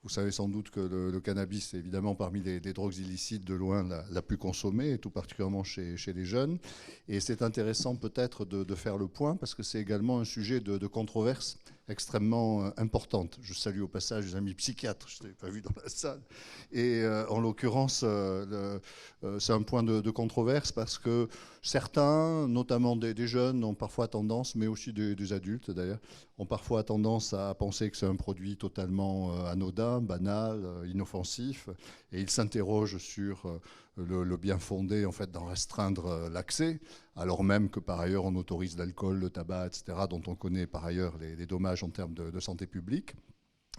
Vous savez sans doute que le cannabis est évidemment parmi les drogues illicites de loin la plus consommée, et tout particulièrement chez les jeunes. Et c'est intéressant peut-être de faire le point, parce que c'est également un sujet de controverse extrêmement importante. Je salue au passage les amis psychiatres, je ne l'avais pas vu dans la salle. Et en l'occurrence, c'est un point de controverse parce que certains, notamment des jeunes, ont parfois tendance, mais aussi des adultes d'ailleurs, ont parfois tendance à penser que c'est un produit totalement anodin, banal, inoffensif, et ils s'interrogent sur le bien fondé en fait, d'en restreindre l'accès, alors même que par ailleurs on autorise l'alcool, le tabac, etc., dont on connaît par ailleurs les dommages en termes de santé publique.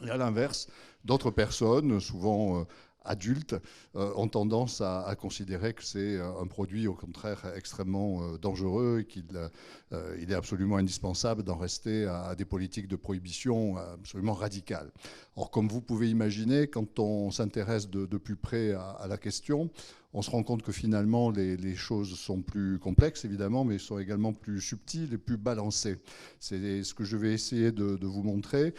Et à l'inverse, d'autres personnes, souvent adultes, ont tendance à considérer que c'est un produit au contraire extrêmement dangereux et qu'il est absolument indispensable d'en rester à des politiques de prohibition absolument radicales. Or, comme vous pouvez imaginer, quand on s'intéresse de plus près à la question, on se rend compte que finalement les choses sont plus complexes évidemment, mais sont également plus subtiles et plus balancées. C'est ce que je vais essayer de vous montrer,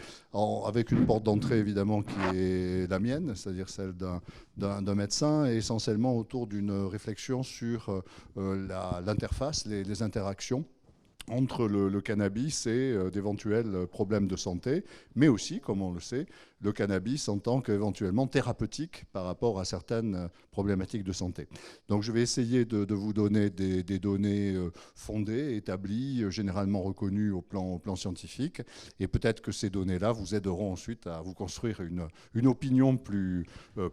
avec une porte d'entrée évidemment qui est la mienne, c'est-à-dire celle d'un médecin, et essentiellement autour d'une réflexion sur l'interface, les interactions entre le cannabis et d'éventuels problèmes de santé, mais aussi, comme on le sait, le cannabis en tant qu'éventuellement thérapeutique par rapport à certaines problématiques de santé. Donc je vais essayer de vous donner des données fondées, établies, généralement reconnues au plan scientifique, et peut-être que ces données-là vous aideront ensuite à vous construire une opinion plus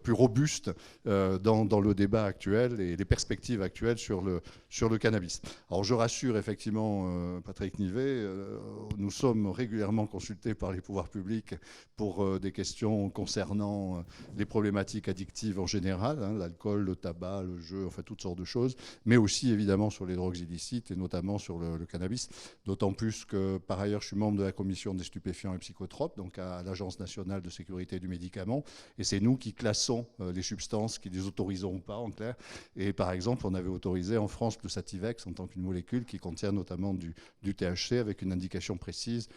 robuste dans le débat actuel et les perspectives actuelles sur le cannabis. Alors je rassure effectivement Patrick Nivet, nous sommes régulièrement consultés par les pouvoirs publics pour des questions concernant les problématiques addictives en général, hein, l'alcool, le tabac, le jeu, enfin toutes sortes de choses, mais aussi évidemment sur les drogues illicites et notamment sur le cannabis, d'autant plus que par ailleurs je suis membre de la commission des stupéfiants et psychotropes, donc à l'Agence nationale de sécurité du médicament, et c'est nous qui classons les substances, qui les autorisons ou pas en clair, et par exemple on avait autorisé en France le Sativex en tant qu'une molécule qui contient notamment du THC avec une indication précise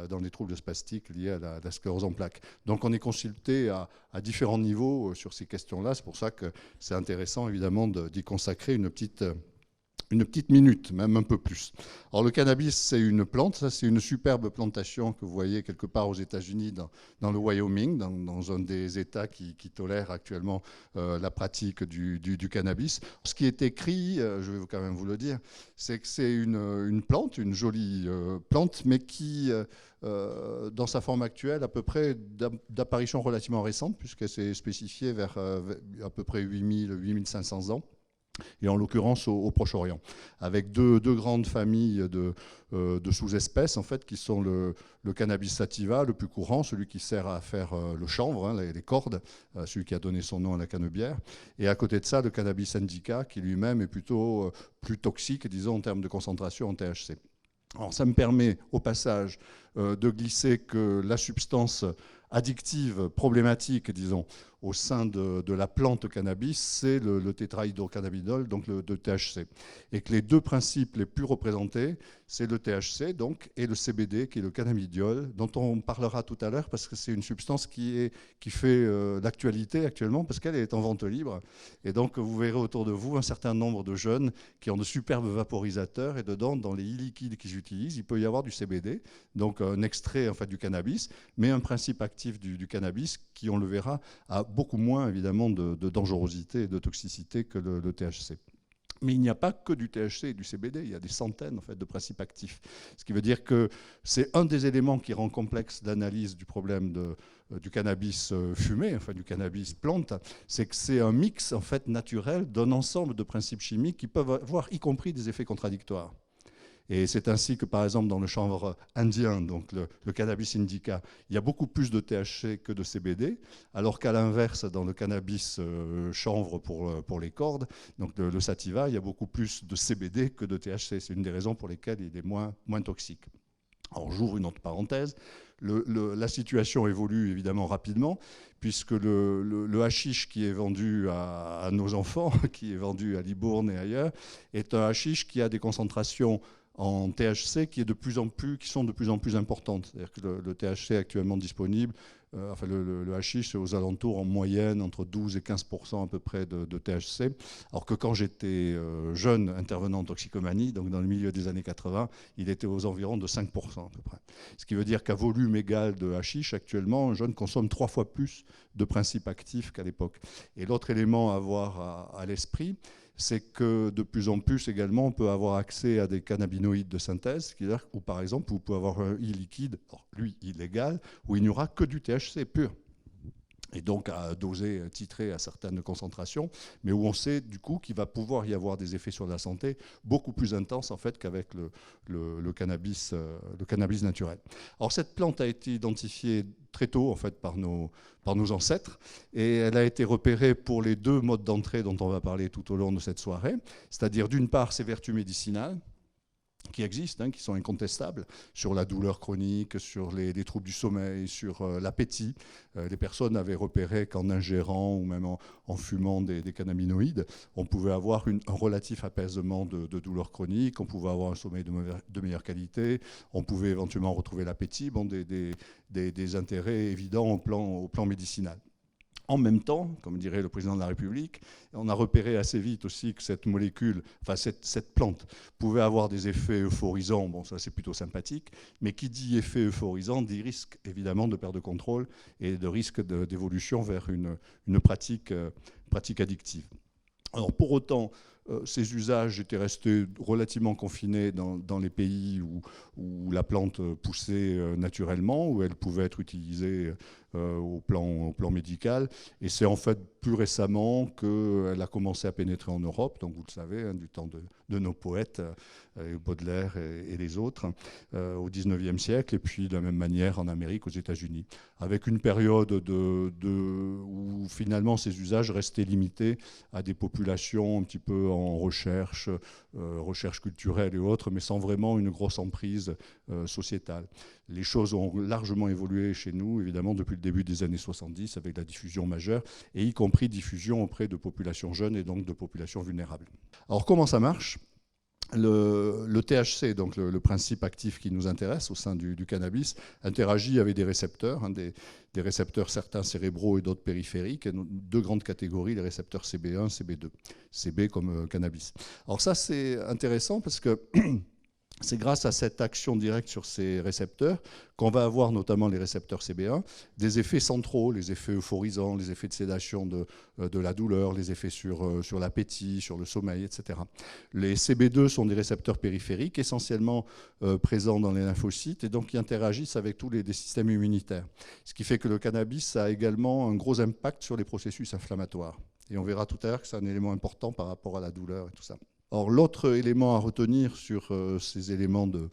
dans les troubles spastiques liés à la sclérose en plaques. Donc on est consulté à différents niveaux sur ces questions-là. C'est pour ça que c'est intéressant évidemment d'y consacrer une petite minute, même un peu plus. Alors le cannabis, c'est une plante, ça c'est une superbe plantation que vous voyez quelque part aux États-Unis, dans le Wyoming, dans un des États qui tolèrent actuellement la pratique du cannabis. Ce qui est écrit, je vais quand même vous le dire, c'est que c'est une plante, une jolie plante, mais qui, dans sa forme actuelle, à peu près d'apparition relativement récente, puisqu'elle s'est spécifiée vers à peu près 8500 ans, et en l'occurrence au Proche-Orient, avec deux grandes familles de sous-espèces, en fait, qui sont le cannabis sativa, le plus courant, celui qui sert à faire le chanvre, hein, les cordes, celui qui a donné son nom à la canebière, et à côté de ça, le cannabis indica, qui lui-même est plutôt plus toxique, disons, en termes de concentration en THC. Alors ça me permet au passage de glisser que la substance addictive, problématique, disons, au sein de la plante cannabis, c'est le tétrahydrocannabinol, donc le THC. Et que les deux principes les plus représentés, c'est le THC donc, et le CBD, qui est le cannabidiol, dont on parlera tout à l'heure, parce que c'est une substance qui fait l'actualité actuellement, parce qu'elle est en vente libre. Et donc, vous verrez autour de vous un certain nombre de jeunes qui ont de superbes vaporisateurs, et dedans, dans les e-liquides qu'ils utilisent, il peut y avoir du CBD, donc un extrait en fait, du cannabis, mais un principe actif du cannabis qui, on le verra, a beaucoup moins évidemment de dangerosité et de toxicité que le THC. Mais il n'y a pas que du THC et du CBD, il y a des centaines en fait, de principes actifs. Ce qui veut dire que c'est un des éléments qui rend complexe l'analyse du problème du cannabis fumé, enfin du cannabis plante, c'est que c'est un mix en fait, naturel d'un ensemble de principes chimiques qui peuvent avoir y compris des effets contradictoires. Et c'est ainsi que, par exemple, dans le chanvre indien, donc le cannabis indica, il y a beaucoup plus de THC que de CBD, alors qu'à l'inverse, dans le cannabis chanvre pour les cordes, donc le sativa, il y a beaucoup plus de CBD que de THC. C'est une des raisons pour lesquelles il est moins toxique. Alors j'ouvre une autre parenthèse. La situation évolue évidemment rapidement, puisque le hashish qui est vendu à nos enfants, qui est vendu à Libourne et ailleurs, est un hashish qui a des concentrations en THC qui sont de plus en plus importantes. C'est-à-dire que le THC actuellement disponible, enfin le hashish, c'est aux alentours en moyenne entre 12 et 15% à peu près de THC, alors que quand j'étais jeune intervenant en toxicomanie, donc dans le milieu des années 80, il était aux environs de 5% à peu près. Ce qui veut dire qu'à volume égal de hashish, actuellement, un jeune consomme 3 fois plus de principes actifs qu'à l'époque. Et l'autre élément à avoir à l'esprit, c'est que de plus en plus également, on peut avoir accès à des cannabinoïdes de synthèse, où par exemple, vous pouvez avoir un e-liquide, lui illégal, où il n'y aura que du THC pur. Et donc à doser, titrer à certaines concentrations, mais où on sait du coup qu'il va pouvoir y avoir des effets sur la santé beaucoup plus intenses en fait qu'avec le cannabis naturel. Alors cette plante a été identifiée très tôt en fait par nos ancêtres, et elle a été repérée pour les 2 modes d'entrée dont on va parler tout au long de cette soirée, c'est-à-dire d'une part ses vertus médicinales, qui existent, qui sont incontestables, sur la douleur chronique, sur les troubles du sommeil, sur l'appétit. Les personnes avaient repéré qu'en ingérant ou même en fumant des cannabinoïdes, on pouvait avoir un relatif apaisement de douleur chronique, on pouvait avoir un sommeil de meilleure qualité, on pouvait éventuellement retrouver l'appétit, des intérêts évidents au plan médicinal. En même temps, comme dirait le président de la République, on a repéré assez vite aussi que cette molécule, enfin cette plante, pouvait avoir des effets euphorisants. Bon, ça c'est plutôt sympathique, mais qui dit effet euphorisant dit risque évidemment de perte de contrôle et de risque d'évolution vers une pratique addictive. Alors pour autant, ces usages étaient restés relativement confinés dans les pays où la plante poussait naturellement, où elle pouvait être utilisée au plan médical. Et c'est en fait plus récemment qu'elle a commencé à pénétrer en Europe, donc vous le savez, du temps de nos poètes, Baudelaire et les autres, au XIXe siècle, et puis de la même manière en Amérique, aux États-Unis, avec une période où finalement ces usages restaient limités à des populations un petit peu en recherche culturelle et autres, mais sans vraiment une grosse emprise sociétale. Les choses ont largement évolué chez nous, évidemment, depuis le début des années 70, avec la diffusion majeure, et y compris diffusion auprès de populations jeunes et donc de populations vulnérables. Alors comment ça marche ? Le THC, donc le principe actif qui nous intéresse au sein du cannabis, interagit avec des récepteurs, des récepteurs certains cérébraux et d'autres périphériques, 2 grandes catégories, les récepteurs CB1, CB2, CB comme cannabis. Alors ça c'est intéressant parce que c'est grâce à cette action directe sur ces récepteurs qu'on va avoir, notamment les récepteurs CB1, des effets centraux, les effets euphorisants, les effets de sédation de la douleur, les effets sur l'appétit, sur le sommeil, etc. Les CB2 sont des récepteurs périphériques, essentiellement présents dans les lymphocytes, et donc qui interagissent avec tous les systèmes immunitaires. Ce qui fait que le cannabis a également un gros impact sur les processus inflammatoires. Et on verra tout à l'heure que c'est un élément important par rapport à la douleur et tout ça. Or, l'autre élément à retenir sur ces éléments de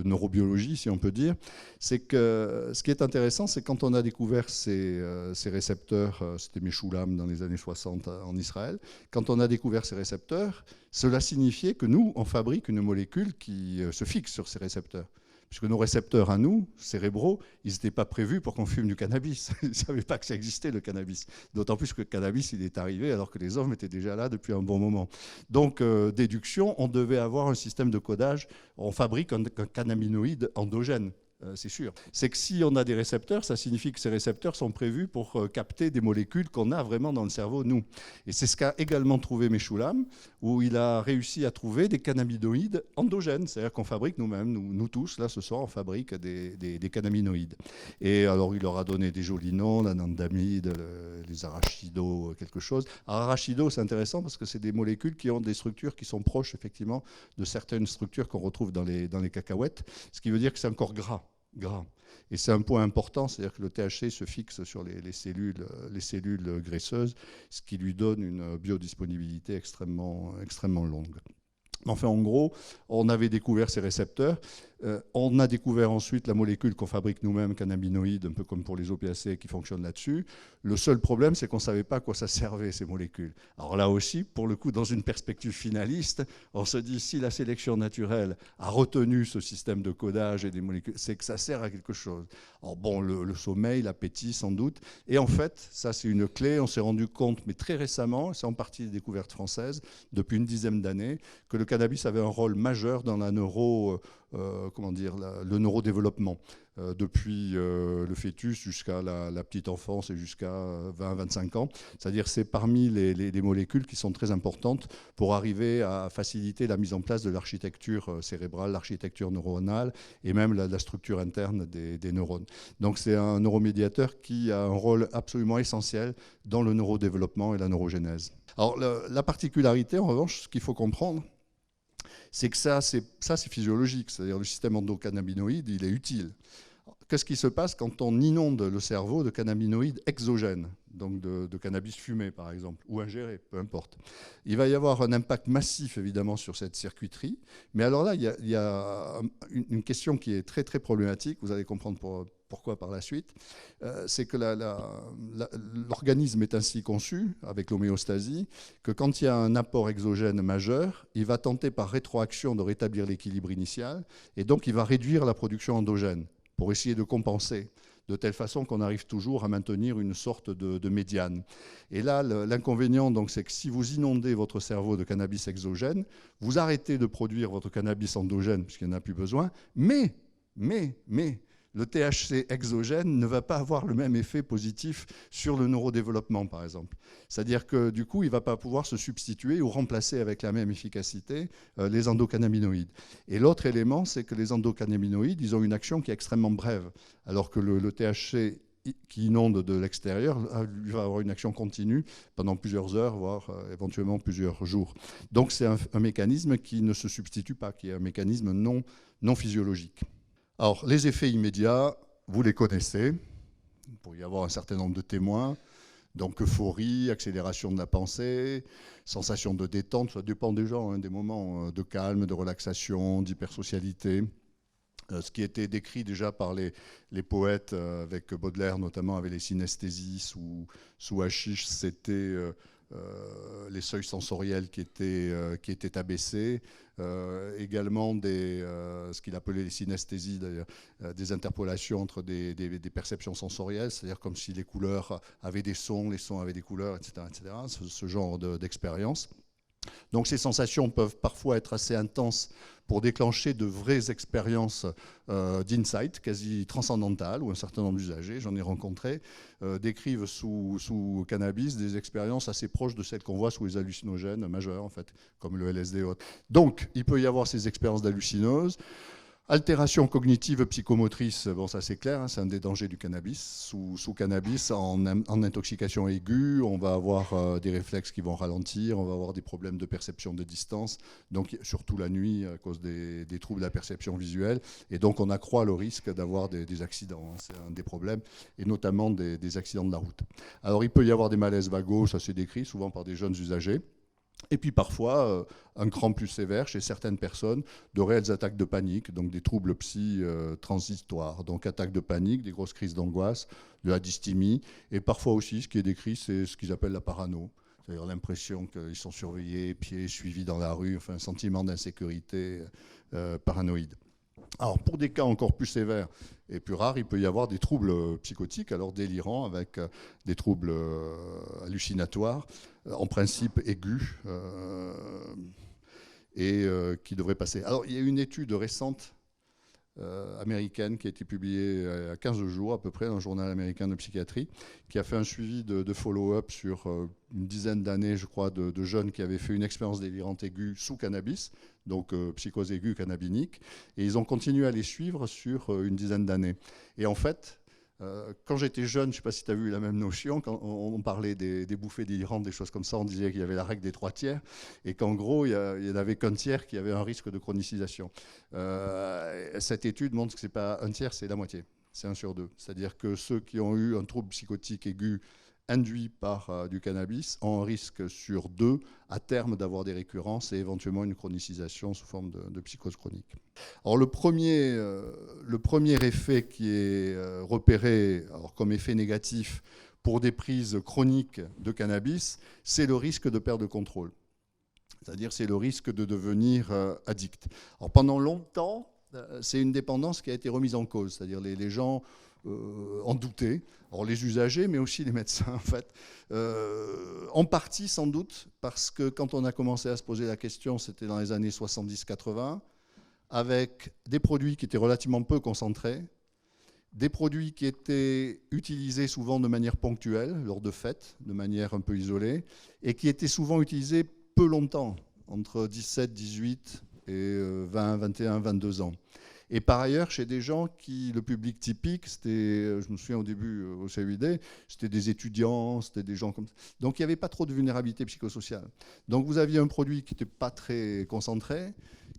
neurobiologie, si on peut dire, c'est que ce qui est intéressant, c'est quand on a découvert ces récepteurs, c'était Meshulam dans les années 60 en Israël, quand on a découvert ces récepteurs, cela signifiait que nous, on fabrique une molécule qui se fixe sur ces récepteurs. Puisque nos récepteurs à nous, cérébraux, ils n'étaient pas prévus pour qu'on fume du cannabis. Ils ne savaient pas que ça existait, le cannabis. D'autant plus que le cannabis, il est arrivé alors que les hommes étaient déjà là depuis un bon moment. Donc, déduction, on devait avoir un système de codage. On fabrique un cannabinoïde endogène. C'est sûr. C'est que si on a des récepteurs, ça signifie que ces récepteurs sont prévus pour capter des molécules qu'on a vraiment dans le cerveau, nous. Et c'est ce qu'a également trouvé Meshulam, où il a réussi à trouver des cannabinoïdes endogènes. C'est-à-dire qu'on fabrique nous-mêmes, nous tous, là ce soir, on fabrique des cannabinoïdes. Et alors il leur a donné des jolis noms, l'anandamide, les arachido, quelque chose. Alors, arachido, c'est intéressant parce que c'est des molécules qui ont des structures qui sont proches, effectivement, de certaines structures qu'on retrouve dans les cacahuètes, ce qui veut dire que c'est encore gras. Et c'est un point important, c'est-à-dire que le THC se fixe sur les cellules graisseuses, ce qui lui donne une biodisponibilité extrêmement longue. Enfin, en gros, on avait découvert ces récepteurs. On a découvert ensuite la molécule qu'on fabrique nous-mêmes, cannabinoïde, un peu comme pour les opiacés qui fonctionnent là-dessus. Le seul problème, c'est qu'on ne savait pas à quoi ça servait, ces molécules. Alors là aussi, pour le coup, dans une perspective finaliste, on se dit, si la sélection naturelle a retenu ce système de codage et des molécules, c'est que ça sert à quelque chose. Alors bon, le sommeil, l'appétit, sans doute. Et en fait, ça c'est une clé, on s'est rendu compte, mais très récemment, c'est en partie des découvertes françaises, depuis une dizaine d'années, que le cannabis avait un rôle majeur dans la le neurodéveloppement, depuis le fœtus jusqu'à la petite enfance et jusqu'à 20-25 ans. C'est-à-dire c'est parmi les molécules qui sont très importantes pour arriver à faciliter la mise en place de l'architecture cérébrale, l'architecture neuronale et même la structure interne des neurones. Donc c'est un neuromédiateur qui a un rôle absolument essentiel dans le neurodéveloppement et la neurogénèse. Alors la particularité, en revanche, ce qu'il faut comprendre, c'est que ça c'est physiologique, c'est-à-dire le système endocannabinoïde, il est utile. Qu'est-ce qui se passe quand on inonde le cerveau de cannabinoïdes exogènes, donc de cannabis fumé par exemple, ou ingéré, peu importe. Il va y avoir un impact massif évidemment sur cette circuiterie, mais alors là, il y a une question qui est très très problématique, vous allez comprendre pourquoi par la suite, c'est que l'organisme est ainsi conçu, avec l'homéostasie, que quand il y a un apport exogène majeur, il va tenter par rétroaction de rétablir l'équilibre initial, et donc il va réduire la production endogène pour essayer de compenser, de telle façon qu'on arrive toujours à maintenir une sorte de médiane. Et là, l'inconvénient, c'est que si vous inondez votre cerveau de cannabis exogène, vous arrêtez de produire votre cannabis endogène, puisqu'il n'y en a plus besoin, mais le THC exogène ne va pas avoir le même effet positif sur le neurodéveloppement, par exemple. C'est-à-dire que du coup, il ne va pas pouvoir se substituer ou remplacer avec la même efficacité les endocannabinoïdes. Et l'autre élément, c'est que les endocannabinoïdes, ils ont une action qui est extrêmement brève, alors que le THC qui inonde de l'extérieur, lui va avoir une action continue pendant plusieurs heures, voire éventuellement plusieurs jours. Donc c'est un mécanisme qui ne se substitue pas, qui est un mécanisme non physiologique. Alors, les effets immédiats, vous les connaissez. Il pourrait y avoir un certain nombre de témoins. Donc, euphorie, accélération de la pensée, sensation de détente, ça dépend des gens, des moments de calme, de relaxation, d'hypersocialité. Ce qui était décrit déjà par les poètes, avec Baudelaire notamment, avec les synesthésies sous hashish, c'était les seuils sensoriels qui étaient abaissés, également ce qu'il appelait les synesthésies, d'ailleurs, des interpolations entre des perceptions sensorielles, c'est-à-dire comme si les couleurs avaient des sons, les sons avaient des couleurs, etc. Ce genre d'expérience. Donc ces sensations peuvent parfois être assez intenses pour déclencher de vraies expériences d'insight, quasi transcendantales, où un certain nombre d'usagers, j'en ai rencontré, décrivent sous cannabis des expériences assez proches de celles qu'on voit sous les hallucinogènes majeurs, en fait, comme le LSD et autres. Donc, il peut y avoir ces expériences d'hallucinose. Altération cognitive psychomotrice, bon ça c'est clair, c'est un des dangers du cannabis. Sous cannabis, en intoxication aiguë, on va avoir des réflexes qui vont ralentir, on va avoir des problèmes de perception de distance, donc surtout la nuit à cause des troubles de la perception visuelle, et donc on accroît le risque d'avoir des accidents, c'est un des problèmes, et notamment des accidents de la route. Alors il peut y avoir des malaises vagos, ça c'est décrit souvent par des jeunes usagers. Et puis parfois, un cran plus sévère chez certaines personnes, de réelles attaques de panique, donc des troubles transitoires, donc attaques de panique, des grosses crises d'angoisse, de la dysthymie, et parfois aussi, ce qui est décrit, c'est ce qu'ils appellent la parano, c'est-à-dire l'impression qu'ils sont surveillés, pieds suivis dans la rue, enfin un sentiment d'insécurité paranoïde. Alors, pour des cas encore plus sévères et plus rares, il peut y avoir des troubles psychotiques, alors délirants, avec des troubles hallucinatoires, en principe aigus, et qui devraient passer. Alors, il y a une étude récente américaine qui a été publiée il y a 15 jours à peu près dans le journal américain de psychiatrie, qui a fait un suivi de follow-up sur une dizaine d'années, je crois, de jeunes qui avaient fait une expérience délirante aiguë sous cannabis, donc psychose aiguë cannabinique, et ils ont continué à les suivre sur une dizaine d'années. Et en fait, quand j'étais jeune, je ne sais pas si tu as vu la même notion, quand on parlait des bouffées délirantes, des choses comme ça, on disait qu'il y avait la règle des 3 tiers, et qu'en gros, il n'y en avait qu'un tiers qui avait un risque de chronicisation. Cette étude montre que ce n'est pas un tiers, c'est la moitié, c'est 1 sur 2. C'est-à-dire que ceux qui ont eu un trouble psychotique aigu induits par du cannabis ont un risque sur 2 à terme d'avoir des récurrences et éventuellement une chronicisation sous forme de psychose chronique. Alors le premier effet qui est repéré comme effet négatif pour des prises chroniques de cannabis, c'est le risque de perte de contrôle. C'est-à-dire c'est le risque de devenir addict. Alors pendant longtemps, c'est une dépendance qui a été remise en cause, c'est-à-dire les gens en doutaient, alors les usagers, mais aussi les médecins, en fait. En partie, sans doute, parce que quand on a commencé à se poser la question, c'était dans les années 70-80, avec des produits qui étaient relativement peu concentrés, des produits qui étaient utilisés souvent de manière ponctuelle, lors de fêtes, de manière un peu isolée, et qui étaient souvent utilisés peu longtemps, entre 17, 18 et 20, 21, 22 ans. Et par ailleurs, chez des gens qui, le public typique, c'était, je me souviens au début au CUID, c'était des étudiants, c'était des gens comme ça. Donc il n'y avait pas trop de vulnérabilité psychosociale. Donc vous aviez un produit qui n'était pas très concentré,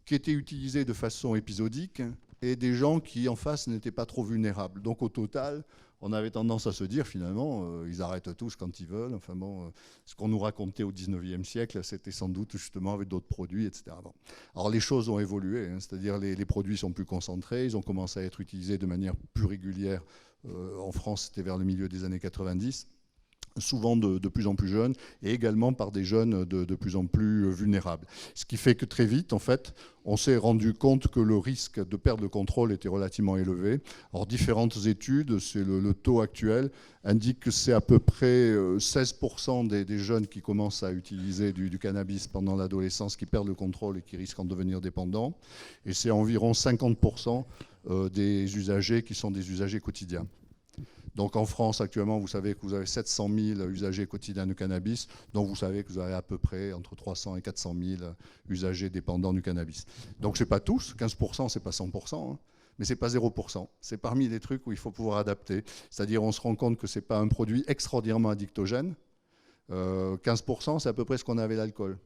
qui était utilisé de façon épisodique, et des gens qui en face n'étaient pas trop vulnérables. Donc au total, on avait tendance à se dire finalement, ils arrêtent tous quand ils veulent. Enfin bon, ce qu'on nous racontait au 19e siècle, c'était sans doute justement avec d'autres produits, etc. Bon. Alors les choses ont évolué, hein, c'est-à-dire les produits sont plus concentrés, ils ont commencé à être utilisés de manière plus régulière. En France, c'était vers le milieu des années 90. Souvent de plus en plus jeunes, et également par des jeunes de plus en plus vulnérables. Ce qui fait que très vite, en fait, on s'est rendu compte que le risque de perte de contrôle était relativement élevé. Alors, différentes études, c'est le taux actuel, indiquent que c'est à peu près 16% des jeunes qui commencent à utiliser du cannabis pendant l'adolescence qui perdent le contrôle et qui risquent de devenir dépendants. Et c'est environ 50% des usagers qui sont des usagers quotidiens. Donc en France, actuellement, vous savez que vous avez 700 000 usagers quotidiens de cannabis, donc vous savez que vous avez à peu près entre 300 et 400 000 usagers dépendants du cannabis. Donc ce n'est pas tous, 15%, ce n'est pas 100%, hein, mais ce n'est pas 0%. C'est parmi les trucs où il faut pouvoir adapter. C'est-à-dire on se rend compte que ce n'est pas un produit extraordinairement addictogène. 15%, c'est à peu près ce qu'on avait l'alcool.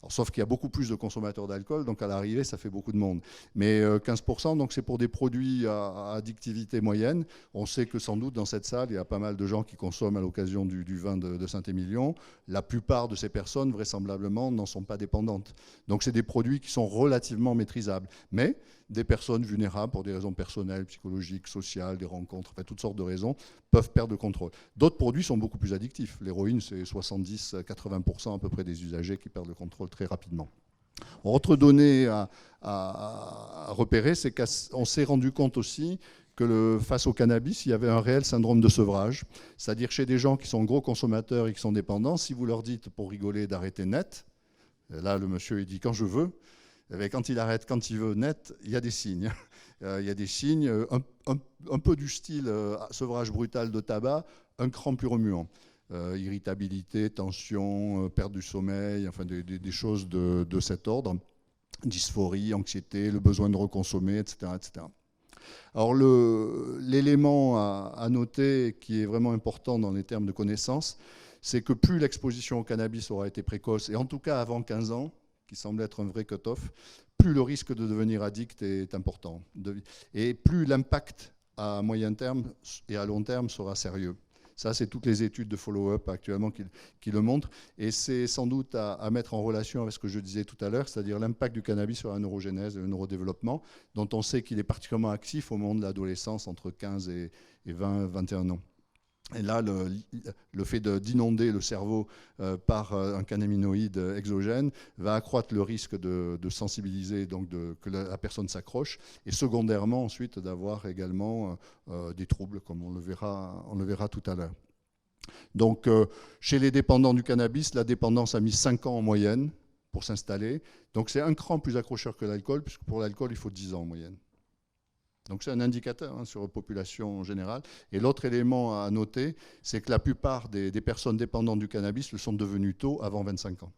Alors, sauf qu'il y a beaucoup plus de consommateurs d'alcool, donc à l'arrivée, ça fait beaucoup de monde. Mais 15%, donc c'est pour des produits à addictivité moyenne. On sait que sans doute dans cette salle, il y a pas mal de gens qui consomment à l'occasion du vin de Saint-Émilion. La plupart de ces personnes, vraisemblablement, n'en sont pas dépendantes. Donc c'est des produits qui sont relativement maîtrisables. Mais des personnes vulnérables pour des raisons personnelles, psychologiques, sociales, des rencontres, enfin, toutes sortes de raisons, peuvent perdre le contrôle. D'autres produits sont beaucoup plus addictifs. L'héroïne, c'est 70-80% à peu près des usagers qui perdent le contrôle très rapidement. Autre donnée à repérer, c'est qu'on s'est rendu compte aussi que face au cannabis, il y avait un réel syndrome de sevrage. C'est-à-dire chez des gens qui sont gros consommateurs et qui sont dépendants, si vous leur dites pour rigoler d'arrêter net, là le monsieur il dit quand je veux, et quand il arrête, quand il veut net, il y a des signes. Il y a des signes un peu du style sevrage brutal de tabac, un cran plus remuant. Irritabilité, tension, perte du sommeil, enfin des choses de cet ordre, dysphorie, anxiété, le besoin de reconsommer, etc. etc. Alors l'élément à noter qui est vraiment important dans les termes de connaissance, c'est que plus l'exposition au cannabis aura été précoce, et en tout cas avant 15 ans, qui semble être un vrai cut-off, plus le risque de devenir addict est important. Et plus l'impact à moyen terme et à long terme sera sérieux. Ça, c'est toutes les études de follow-up actuellement qui le montrent. Et c'est sans doute à mettre en relation avec ce que je disais tout à l'heure, c'est-à-dire l'impact du cannabis sur la neurogénèse et le neurodéveloppement, dont on sait qu'il est particulièrement actif au moment de l'adolescence, entre 15 et 20, 21 ans. Et là, le fait d'inonder le cerveau par un cannabinoïde exogène va accroître le risque de sensibiliser, donc que la personne s'accroche, et secondairement ensuite d'avoir également des troubles, comme on le verra tout à l'heure. Donc, chez les dépendants du cannabis, la dépendance a mis 5 ans en moyenne pour s'installer. Donc, c'est un cran plus accrocheur que l'alcool, puisque pour l'alcool, il faut 10 ans en moyenne. Donc c'est un indicateur sur la population générale. Et l'autre élément à noter, c'est que la plupart des personnes dépendantes du cannabis le sont devenues tôt, avant 25 ans.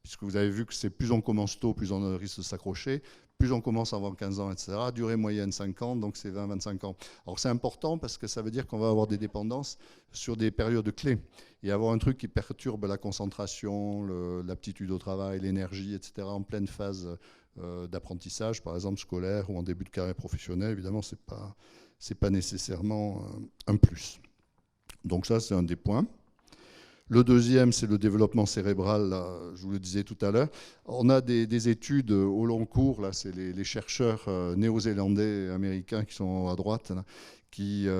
Puisque vous avez vu que c'est plus on commence tôt, plus on risque de s'accrocher, plus on commence avant 15 ans, etc. Durée moyenne 5 ans, donc c'est 20-25 ans. Alors c'est important parce que ça veut dire qu'on va avoir des dépendances sur des périodes clés. Et avoir un truc qui perturbe la concentration, l'aptitude au travail, l'énergie, etc. en pleine phase d'apprentissage, par exemple scolaire ou en début de carrière professionnelle, évidemment, c'est pas nécessairement un plus. Donc ça, c'est un des points. Le deuxième, c'est le développement cérébral, là, je vous le disais tout à l'heure. On a des études au long cours, là, c'est les chercheurs néo-zélandais et américains qui sont à droite, là,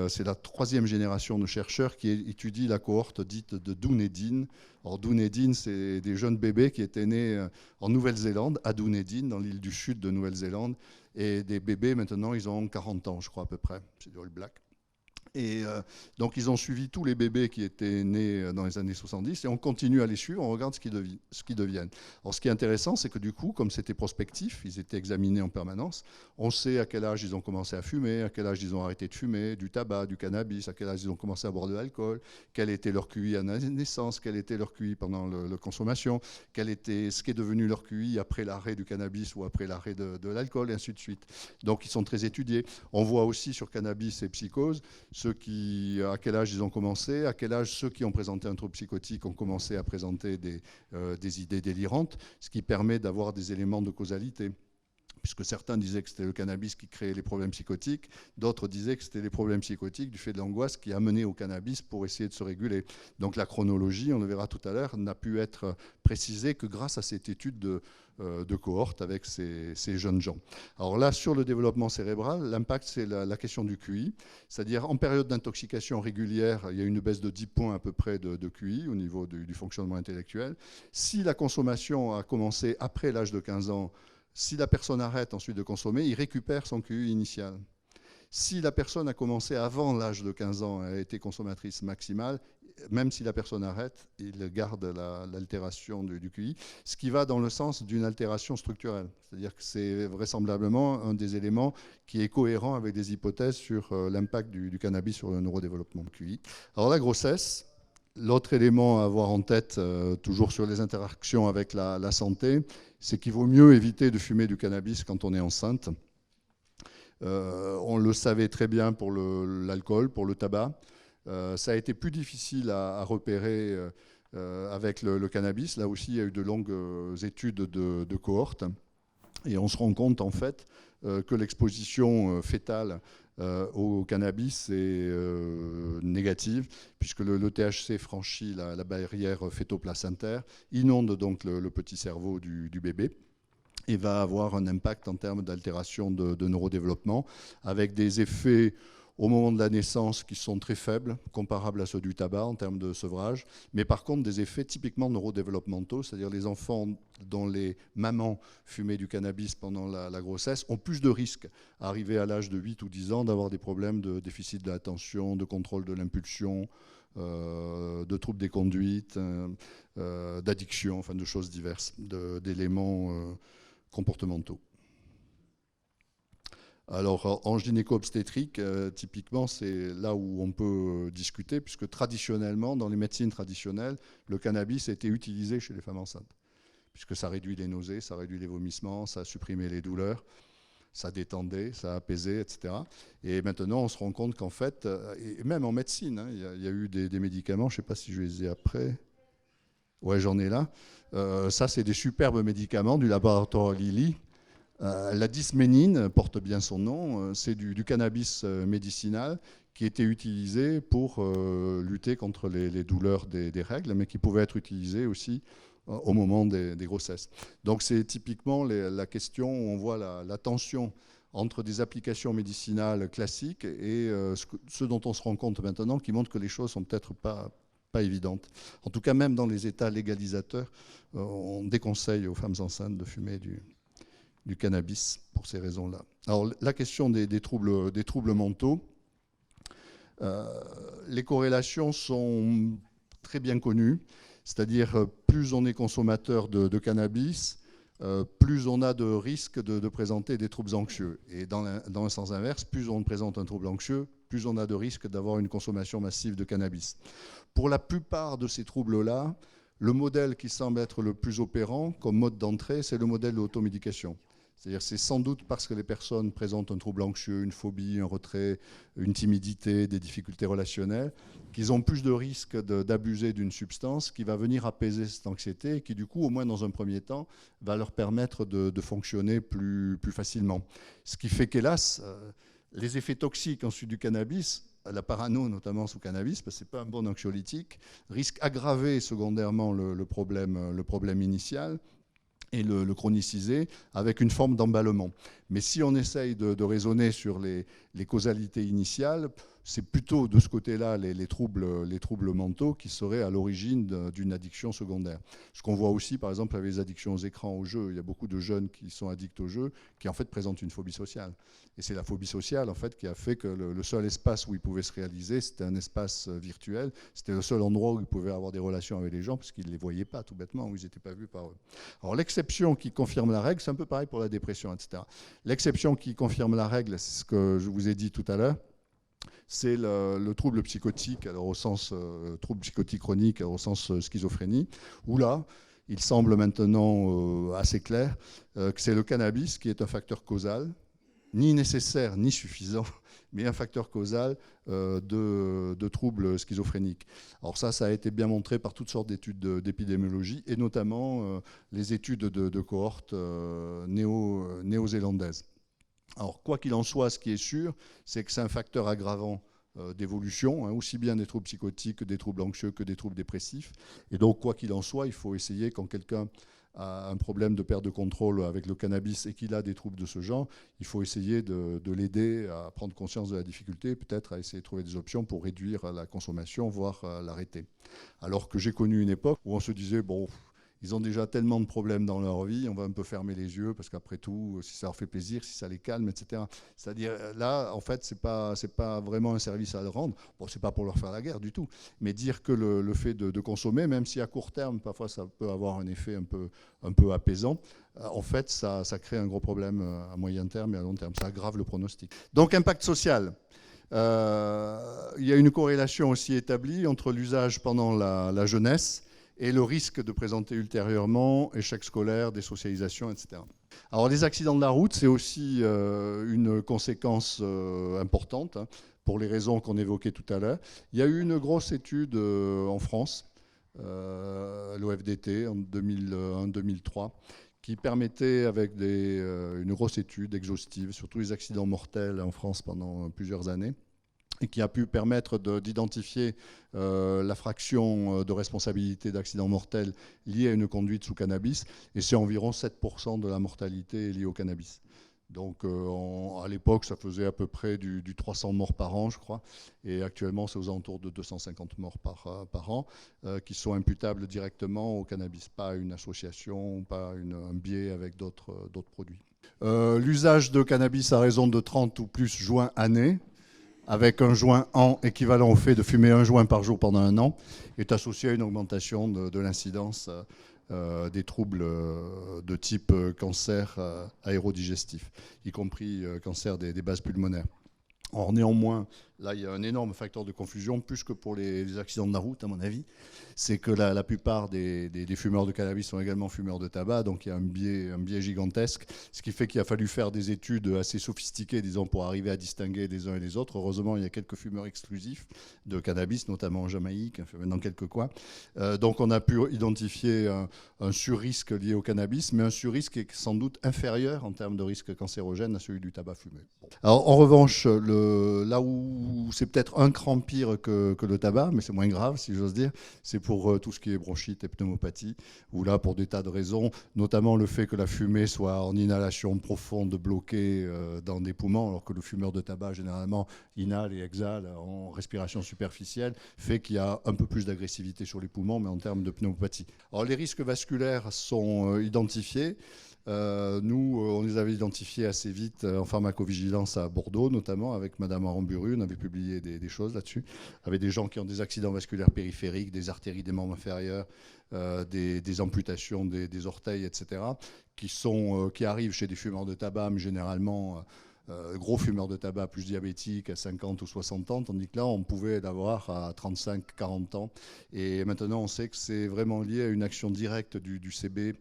c'est la troisième génération de chercheurs qui étudient la cohorte dite de Dunedin. Alors Dunedin, c'est des jeunes bébés qui étaient nés en Nouvelle-Zélande, à Dunedin, dans l'île du sud de Nouvelle-Zélande. Et des bébés, maintenant, ils ont 40 ans, je crois, à peu près. C'est du All Black. Et donc, ils ont suivi tous les bébés qui étaient nés dans les années 70 et on continue à les suivre, on regarde ce qu'ils deviennent. Alors, ce qui est intéressant, c'est que du coup, comme c'était prospectif, ils étaient examinés en permanence, on sait à quel âge ils ont commencé à fumer, à quel âge ils ont arrêté de fumer, du tabac, du cannabis, à quel âge ils ont commencé à boire de l'alcool, quel était leur QI à la naissance, quel était leur QI pendant la consommation, quel était ce qui est devenu leur QI après l'arrêt du cannabis ou après l'arrêt de l'alcool, et ainsi de suite. Donc, ils sont très étudiés. On voit aussi sur cannabis et psychose, à quel âge ils ont commencé, à quel âge ceux qui ont présenté un trouble psychotique ont commencé à présenter des idées délirantes, ce qui permet d'avoir des éléments de causalité. Puisque certains disaient que c'était le cannabis qui créait les problèmes psychotiques, d'autres disaient que c'était les problèmes psychotiques du fait de l'angoisse qui a mené au cannabis pour essayer de se réguler. Donc la chronologie, on le verra tout à l'heure, n'a pu être précisée que grâce à cette étude de cohorte avec ces jeunes gens. Alors là, sur le développement cérébral, l'impact, c'est la question du QI, c'est-à-dire en période d'intoxication régulière, il y a une baisse de 10 points à peu près de QI au niveau du fonctionnement intellectuel. Si la consommation a commencé après l'âge de 15 ans, si la personne arrête ensuite de consommer, il récupère son QI initial. Si la personne a commencé avant l'âge de 15 ans et a été consommatrice maximale, même si la personne arrête, il garde l'altération du QI, ce qui va dans le sens d'une altération structurelle. C'est-à-dire que c'est vraisemblablement un des éléments qui est cohérent avec des hypothèses sur l'impact du cannabis sur le neurodéveloppement QI. Alors la grossesse, l'autre élément à avoir en tête, toujours sur les interactions avec la santé, c'est qu'il vaut mieux éviter de fumer du cannabis quand on est enceinte. On le savait très bien pour l'alcool, pour le tabac. Ça a été plus difficile à repérer avec le cannabis. Là aussi, il y a eu de longues études de cohorte. Et on se rend compte, en fait, que l'exposition fétale au cannabis est négative, puisque le THC franchit la barrière fœto-placentaire, inonde donc le petit cerveau du bébé et va avoir un impact en termes d'altération de neurodéveloppement, avec des effets au moment de la naissance qui sont très faibles, comparables à ceux du tabac en termes de sevrage, mais par contre des effets typiquement neurodéveloppementaux, c'est-à-dire les enfants dont les mamans fumaient du cannabis pendant la grossesse ont plus de risques, arrivés à l'âge de 8 ou 10 ans, d'avoir des problèmes de déficit de l'attention, de contrôle de l'impulsion, de troubles des conduites, d'addiction, enfin de choses diverses, d'éléments comportementaux. Alors, en gynéco-obstétrique, typiquement, c'est là où on peut discuter, puisque traditionnellement, dans les médecines traditionnelles, le cannabis a été utilisé chez les femmes enceintes, puisque ça réduit les nausées, ça réduit les vomissements, ça supprimait les douleurs, ça détendait, ça apaisait, etc. Et maintenant, on se rend compte qu'en fait, et même en médecine, hein, il y a eu des médicaments, je ne sais pas si je les ai après. Ouais, j'en ai là. Ça, c'est des superbes médicaments du laboratoire Lilly. La dysménine porte bien son nom, c'est du cannabis médicinal qui était utilisé pour lutter contre les douleurs des règles, mais qui pouvait être utilisé aussi au moment des grossesses. Donc c'est typiquement la question où on voit la tension entre des applications médicinales classiques et ce dont on se rend compte maintenant, qui montre que les choses sont peut-être pas évidentes. En tout cas, même dans les États légalisateurs, on déconseille aux femmes enceintes de fumer du cannabis pour ces raisons-là. Alors la question des troubles mentaux, les corrélations sont très bien connues, c'est-à-dire plus on est consommateur de cannabis, plus on a de risques de présenter des troubles anxieux. Et dans le sens inverse, plus on présente un trouble anxieux, plus on a de risques d'avoir une consommation massive de cannabis. Pour la plupart de ces troubles-là, le modèle qui semble être le plus opérant comme mode d'entrée, c'est le modèle de l'automédication. C'est-à-dire c'est sans doute parce que les personnes présentent un trouble anxieux, une phobie, un retrait, une timidité, des difficultés relationnelles, qu'ils ont plus de risques d'abuser d'une substance qui va venir apaiser cette anxiété et qui, du coup, au moins dans un premier temps, va leur permettre de fonctionner plus facilement. Ce qui fait qu'hélas, les effets toxiques ensuite du cannabis la parano notamment sous cannabis, parce que ce n'est pas un bon anxiolytique, risque aggraver secondairement le problème initial et le chroniciser avec une forme d'emballement. Mais si on essaye de raisonner sur les causalités initiales, c'est plutôt de ce côté-là les troubles mentaux qui seraient à l'origine d'une addiction secondaire. Ce qu'on voit aussi, par exemple, avec les addictions aux écrans, aux jeux, il y a beaucoup de jeunes qui sont addicts aux jeux, qui en fait présentent une phobie sociale. Et c'est la phobie sociale, en fait, qui a fait que le seul espace où ils pouvaient se réaliser, c'était un espace virtuel. C'était le seul endroit où ils pouvaient avoir des relations avec les gens, parce qu'ils ne les voyaient pas, tout bêtement, où ils n'étaient pas vus par eux. Alors, l'exception qui confirme la règle, c'est un peu pareil pour la dépression, etc. L'exception qui confirme la règle, c'est ce que je vous ai dit tout à l'heure, c'est le trouble psychotique, alors au sens trouble psychotique chronique, alors au sens schizophrénie, où là, il semble maintenant assez clair que c'est le cannabis qui est un facteur causal, ni nécessaire ni suffisant, mais un facteur causal de troubles schizophréniques. Alors ça a été bien montré par toutes sortes d'études d'épidémiologie, et notamment les études de cohortes néo-zélandaises. Alors, quoi qu'il en soit, ce qui est sûr, c'est que c'est un facteur aggravant d'évolution, hein, aussi bien des troubles psychotiques que des troubles anxieux que des troubles dépressifs. Et donc, quoi qu'il en soit, il faut essayer, quand quelqu'un a un problème de perte de contrôle avec le cannabis et qu'il a des troubles de ce genre, il faut essayer de l'aider à prendre conscience de la difficulté, peut-être à essayer de trouver des options pour réduire la consommation, voire l'arrêter. Alors que j'ai connu une époque où on se disait, bon, ils ont déjà tellement de problèmes dans leur vie, on va un peu fermer les yeux, parce qu'après tout, si ça leur fait plaisir, si ça les calme, etc. C'est-à-dire, là, en fait, c'est pas vraiment un service à leur rendre. Bon, c'est pas pour leur faire la guerre du tout, mais dire que le fait de consommer, même si à court terme, parfois, ça peut avoir un effet un peu apaisant, en fait, ça crée un gros problème à moyen terme et à long terme. Ça aggrave le pronostic. Donc, impact social. Il y a une corrélation aussi établie entre l'usage pendant la jeunesse et le risque de présenter ultérieurement échec scolaire, désocialisation, etc. Alors les accidents de la route, c'est aussi une conséquence importante, hein, pour les raisons qu'on évoquait tout à l'heure. Il y a eu une grosse étude en France, l'OFDT, en 2001-2003, qui permettait, avec une grosse étude exhaustive sur tous les accidents mortels en France pendant plusieurs années, et qui a pu permettre d'identifier la fraction de responsabilité d'accidents mortels liés à une conduite sous cannabis, et c'est environ 7% de la mortalité liée au cannabis. Donc à l'époque, ça faisait à peu près du 300 morts par an, je crois, et actuellement, c'est aux alentours de 250 morts par an, qui sont imputables directement au cannabis, pas à une association, pas un biais avec d'autres produits. L'usage de cannabis à raison de 30 ou plus joints année, avec un joint an équivalent au fait de fumer un joint par jour pendant un an, est associé à une augmentation de l'incidence des troubles de type cancer aérodigestif, y compris cancer des bases pulmonaires. Or, néanmoins, là, il y a un énorme facteur de confusion, plus que pour les accidents de la route, à mon avis. C'est que la plupart des fumeurs de cannabis sont également fumeurs de tabac, donc il y a un biais gigantesque, ce qui fait qu'il a fallu faire des études assez sophistiquées, disons, pour arriver à distinguer les uns et les autres. Heureusement, il y a quelques fumeurs exclusifs de cannabis, notamment en Jamaïque, dans quelques coins. Donc, on a pu identifier un surrisque lié au cannabis, mais un surrisque qui est sans doute inférieur en termes de risque cancérogène à celui du tabac fumé. Bon. Alors, en revanche, là où c'est peut-être un cran pire que le tabac, mais c'est moins grave, si j'ose dire, c'est pour tout ce qui est bronchite et pneumopathie, où là, pour des tas de raisons, notamment le fait que la fumée soit en inhalation profonde, bloquée dans des poumons, alors que le fumeur de tabac, généralement, inhale et exhale en respiration superficielle, fait qu'il y a un peu plus d'agressivité sur les poumons, mais en termes de pneumopathie. Alors, les risques vasculaires sont identifiés. Nous, on les avait identifiés assez vite en pharmacovigilance à Bordeaux, notamment avec Madame Aramburu. On avait publié des choses là-dessus, avec des gens qui ont des accidents vasculaires périphériques, des artères des membres inférieurs, des amputations des orteils, etc., qui arrivent chez des fumeurs de tabac, mais généralement gros fumeurs de tabac plus diabétiques à 50 ou 60 ans, tandis que là, on pouvait l'avoir à 35, 40 ans. Et maintenant, on sait que c'est vraiment lié à une action directe du CB,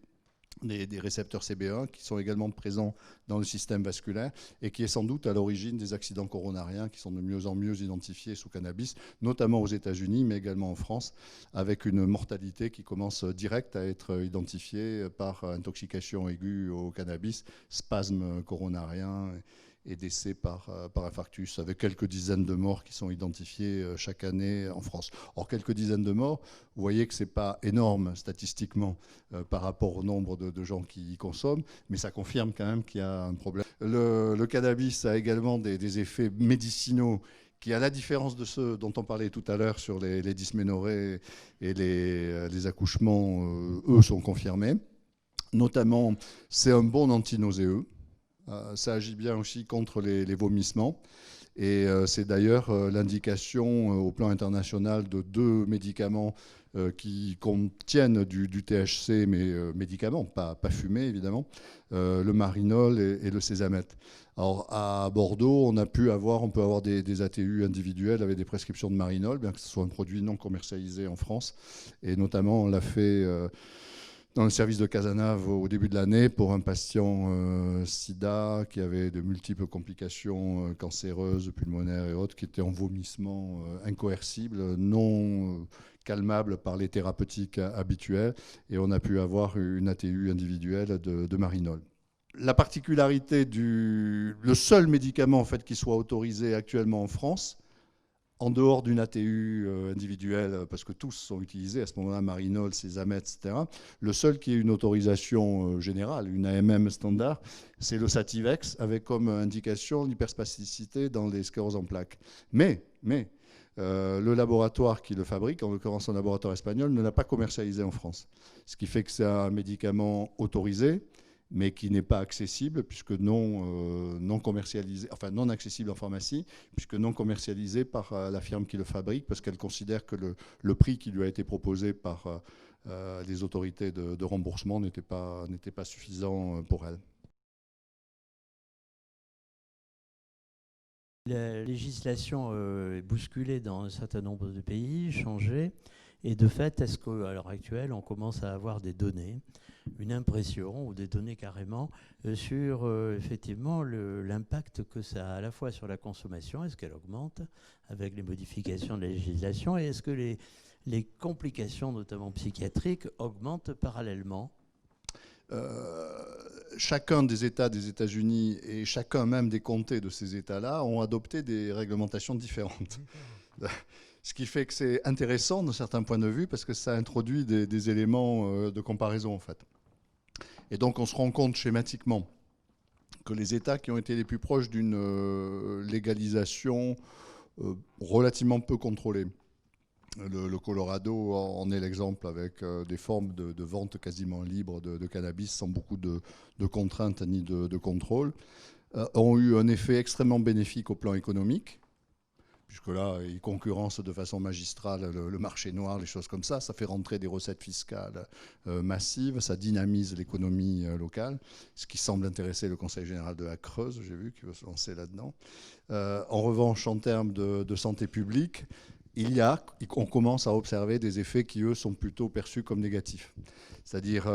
des récepteurs CB1 qui sont également présents dans le système vasculaire et qui est sans doute à l'origine des accidents coronariens qui sont de mieux en mieux identifiés sous cannabis, notamment aux États-Unis, mais également en France, avec une mortalité qui commence direct à être identifiée par intoxication aiguë au cannabis, spasme coronarien et décès par infarctus, avec quelques dizaines de morts qui sont identifiés chaque année en France. Or, quelques dizaines de morts, vous voyez que ce n'est pas énorme statistiquement par rapport au nombre de gens qui y consomment, mais ça confirme quand même qu'il y a un problème. Le cannabis a également des effets médicinaux qui, à la différence de ceux dont on parlait tout à l'heure sur les dysménorrhées et les accouchements, eux sont confirmés. Notamment, c'est un bon antinauséeux. Ça agit bien aussi contre les vomissements. Et c'est d'ailleurs l'indication au plan international de 2 médicaments qui contiennent du THC, mais médicaments, pas fumés évidemment, le Marinol et le Sésamètre. Alors à Bordeaux, on peut avoir des ATU individuels avec des prescriptions de Marinol, bien que ce soit un produit non commercialisé en France. Et notamment, on l'a fait dans le service de Cazenave au début de l'année pour un patient sida qui avait de multiples complications cancéreuses, pulmonaires et autres, qui était en vomissement incoercible, non calmable par les thérapeutiques habituelles, et on a pu avoir une ATU individuelle de Marinol. La particularité le seul médicament en fait, qui soit autorisé actuellement en France, en dehors d'une ATU individuelle, parce que tous sont utilisés à ce moment-là, Marinol, Sésamètre, etc., le seul qui ait une autorisation générale, une AMM standard, c'est le Sativex, avec comme indication l'hyperspasticité dans les scléroses en plaques. Mais le laboratoire qui le fabrique, en l'occurrence un laboratoire espagnol, ne l'a pas commercialisé en France. Ce qui fait que c'est un médicament autorisé, mais qui n'est pas accessible, puisque non commercialisé, enfin non accessible en pharmacie, puisque non commercialisé par la firme qui le fabrique, parce qu'elle considère que le prix qui lui a été proposé par les autorités de remboursement n'était pas suffisant pour elle. La législation est bousculée dans un certain nombre de pays, changée. Et de fait, est-ce qu'à l'heure actuelle, on commence à avoir des données, une impression ou des données carrément sur effectivement l'impact que ça a à la fois sur la consommation, est-ce qu'elle augmente avec les modifications de la législation, et est-ce que les complications, notamment psychiatriques, augmentent parallèlement ? Chacun des États des États-Unis et chacun même des comtés de ces États-là ont adopté des réglementations différentes. Ce qui fait que c'est intéressant de certains points de vue parce que ça introduit des éléments de comparaison en fait. Et donc on se rend compte schématiquement que les États qui ont été les plus proches d'une légalisation relativement peu contrôlée, le Colorado en est l'exemple avec des formes de vente quasiment libres de cannabis sans beaucoup de contraintes ni de contrôle, ont eu un effet extrêmement bénéfique au plan économique, puisque là, ils concurrencent de façon magistrale le marché noir, les choses comme ça. Ça fait rentrer des recettes fiscales massives, ça dynamise l'économie locale, ce qui semble intéresser le Conseil général de la Creuse, j'ai vu, qui veut se lancer là-dedans. En revanche, en termes de santé publique, on commence à observer des effets qui, eux, sont plutôt perçus comme négatifs. C'est-à-dire,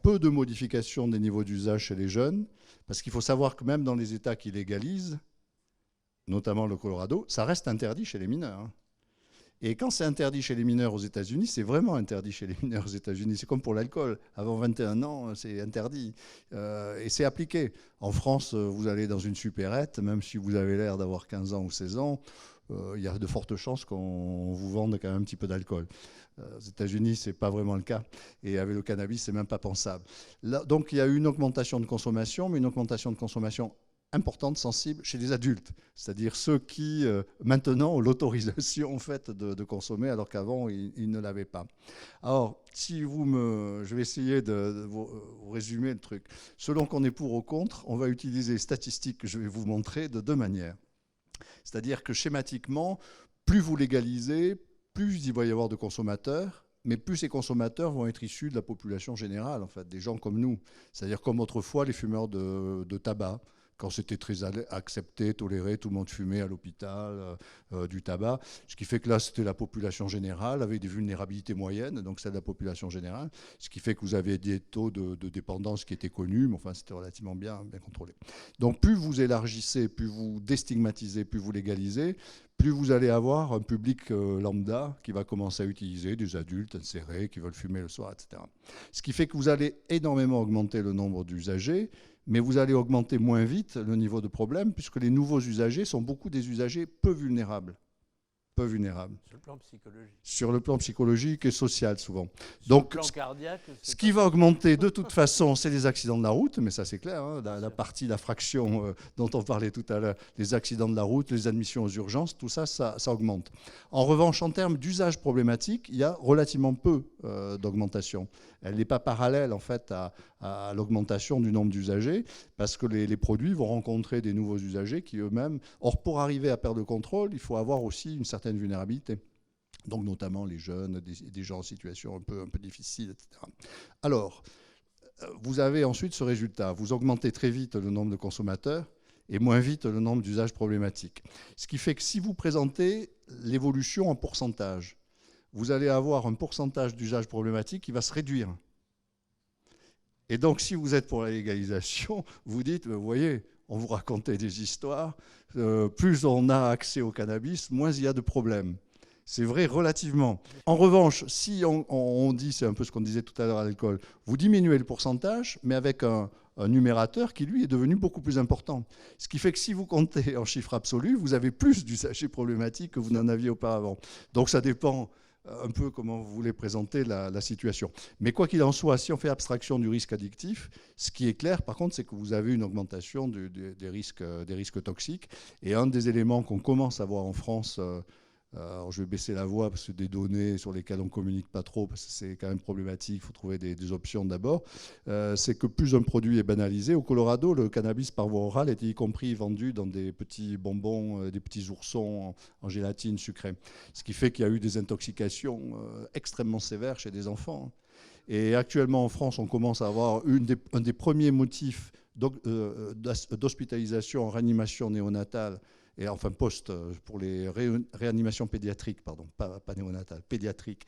peu de modifications des niveaux d'usage chez les jeunes, parce qu'il faut savoir que même dans les États qui légalisent, notamment le Colorado, ça reste interdit chez les mineurs. Et quand c'est interdit chez les mineurs aux États-Unis, c'est vraiment interdit chez les mineurs aux États-Unis. C'est comme pour l'alcool. Avant 21 ans, c'est interdit. Et c'est appliqué. En France, vous allez dans une supérette, même si vous avez l'air d'avoir 15 ans ou 16 ans, il y a de fortes chances qu'on vous vende quand même un petit peu d'alcool. Aux États-Unis, ce n'est pas vraiment le cas. Et avec le cannabis, ce n'est même pas pensable. Là, donc il y a eu une augmentation de consommation, mais une augmentation de consommation importante, sensible chez les adultes, c'est-à-dire ceux qui maintenant ont l'autorisation en fait, de consommer alors qu'avant ils ne l'avaient pas. Alors, je vais essayer de vous résumer le truc. Selon qu'on est pour ou contre, on va utiliser les statistiques que je vais vous montrer de 2 manières. C'est-à-dire que schématiquement, plus vous légalisez, plus il va y avoir de consommateurs, mais plus ces consommateurs vont être issus de la population générale, en fait, des gens comme nous. C'est-à-dire comme autrefois les fumeurs de tabac. Quand c'était très accepté, toléré, tout le monde fumait à l'hôpital du tabac. Ce qui fait que là, c'était la population générale avec des vulnérabilités moyennes, donc c'est de la population générale. Ce qui fait que vous avez des taux de dépendance qui étaient connus, mais enfin, c'était relativement bien contrôlé. Donc plus vous élargissez, plus vous déstigmatisez, plus vous légalisez, plus vous allez avoir un public lambda qui va commencer à utiliser, des adultes insérés qui veulent fumer le soir, etc. Ce qui fait que vous allez énormément augmenter le nombre d'usagers, mais vous allez augmenter moins vite le niveau de problème, puisque les nouveaux usagers sont beaucoup des usagers peu vulnérables. Peu vulnérables. Sur le plan psychologique. Sur le plan psychologique et social, souvent. Sur Donc, le plan cardiaque, ce qui va augmenter de toute façon, c'est les accidents de la route, mais ça c'est clair, hein, la fraction dont on parlait tout à l'heure, les accidents de la route, les admissions aux urgences, tout ça, ça augmente. En revanche, en termes d'usage problématique, il y a relativement peu d'augmentation. Elle n'est pas parallèle en fait à l'augmentation du nombre d'usagers, parce que les produits vont rencontrer des nouveaux usagers qui eux-mêmes... Or, pour arriver à perdre le contrôle, il faut avoir aussi une certaine vulnérabilité. Donc notamment les jeunes, des gens en situation un peu difficile, etc. Alors, vous avez ensuite ce résultat. Vous augmentez très vite le nombre de consommateurs et moins vite le nombre d'usages problématiques. Ce qui fait que si vous présentez l'évolution en pourcentage, vous allez avoir un pourcentage d'usages problématiques qui va se réduire. Et donc, si vous êtes pour la légalisation, vous dites, vous voyez, on vous racontait des histoires, plus on a accès au cannabis, moins il y a de problèmes. C'est vrai relativement. En revanche, si on dit, c'est un peu ce qu'on disait tout à l'heure à l'alcool, vous diminuez le pourcentage, mais avec un numérateur qui, lui, est devenu beaucoup plus important. Ce qui fait que si vous comptez en chiffre absolu, vous avez plus d'usagers problématiques que vous n'en aviez auparavant. Donc ça dépend un peu comment vous voulez présenter la situation. Mais quoi qu'il en soit, si on fait abstraction du risque addictif, ce qui est clair, par contre, c'est que vous avez une augmentation des risques toxiques. Et un des éléments qu'on commence à voir en France... alors je vais baisser la voix parce que des données sur lesquelles on ne communique pas trop, parce que c'est quand même problématique, il faut trouver des options d'abord, c'est que plus un produit est banalisé. Au Colorado, le cannabis par voie orale était y compris vendu dans des petits bonbons, des petits oursons en gélatine sucrée. Ce qui fait qu'il y a eu des intoxications extrêmement sévères chez des enfants. Et actuellement en France, on commence à avoir un des premiers motifs d'hospitalisation en réanimation néonatale, et enfin post pour les réanimations pédiatriques, pardon, pas néonatales, pédiatriques,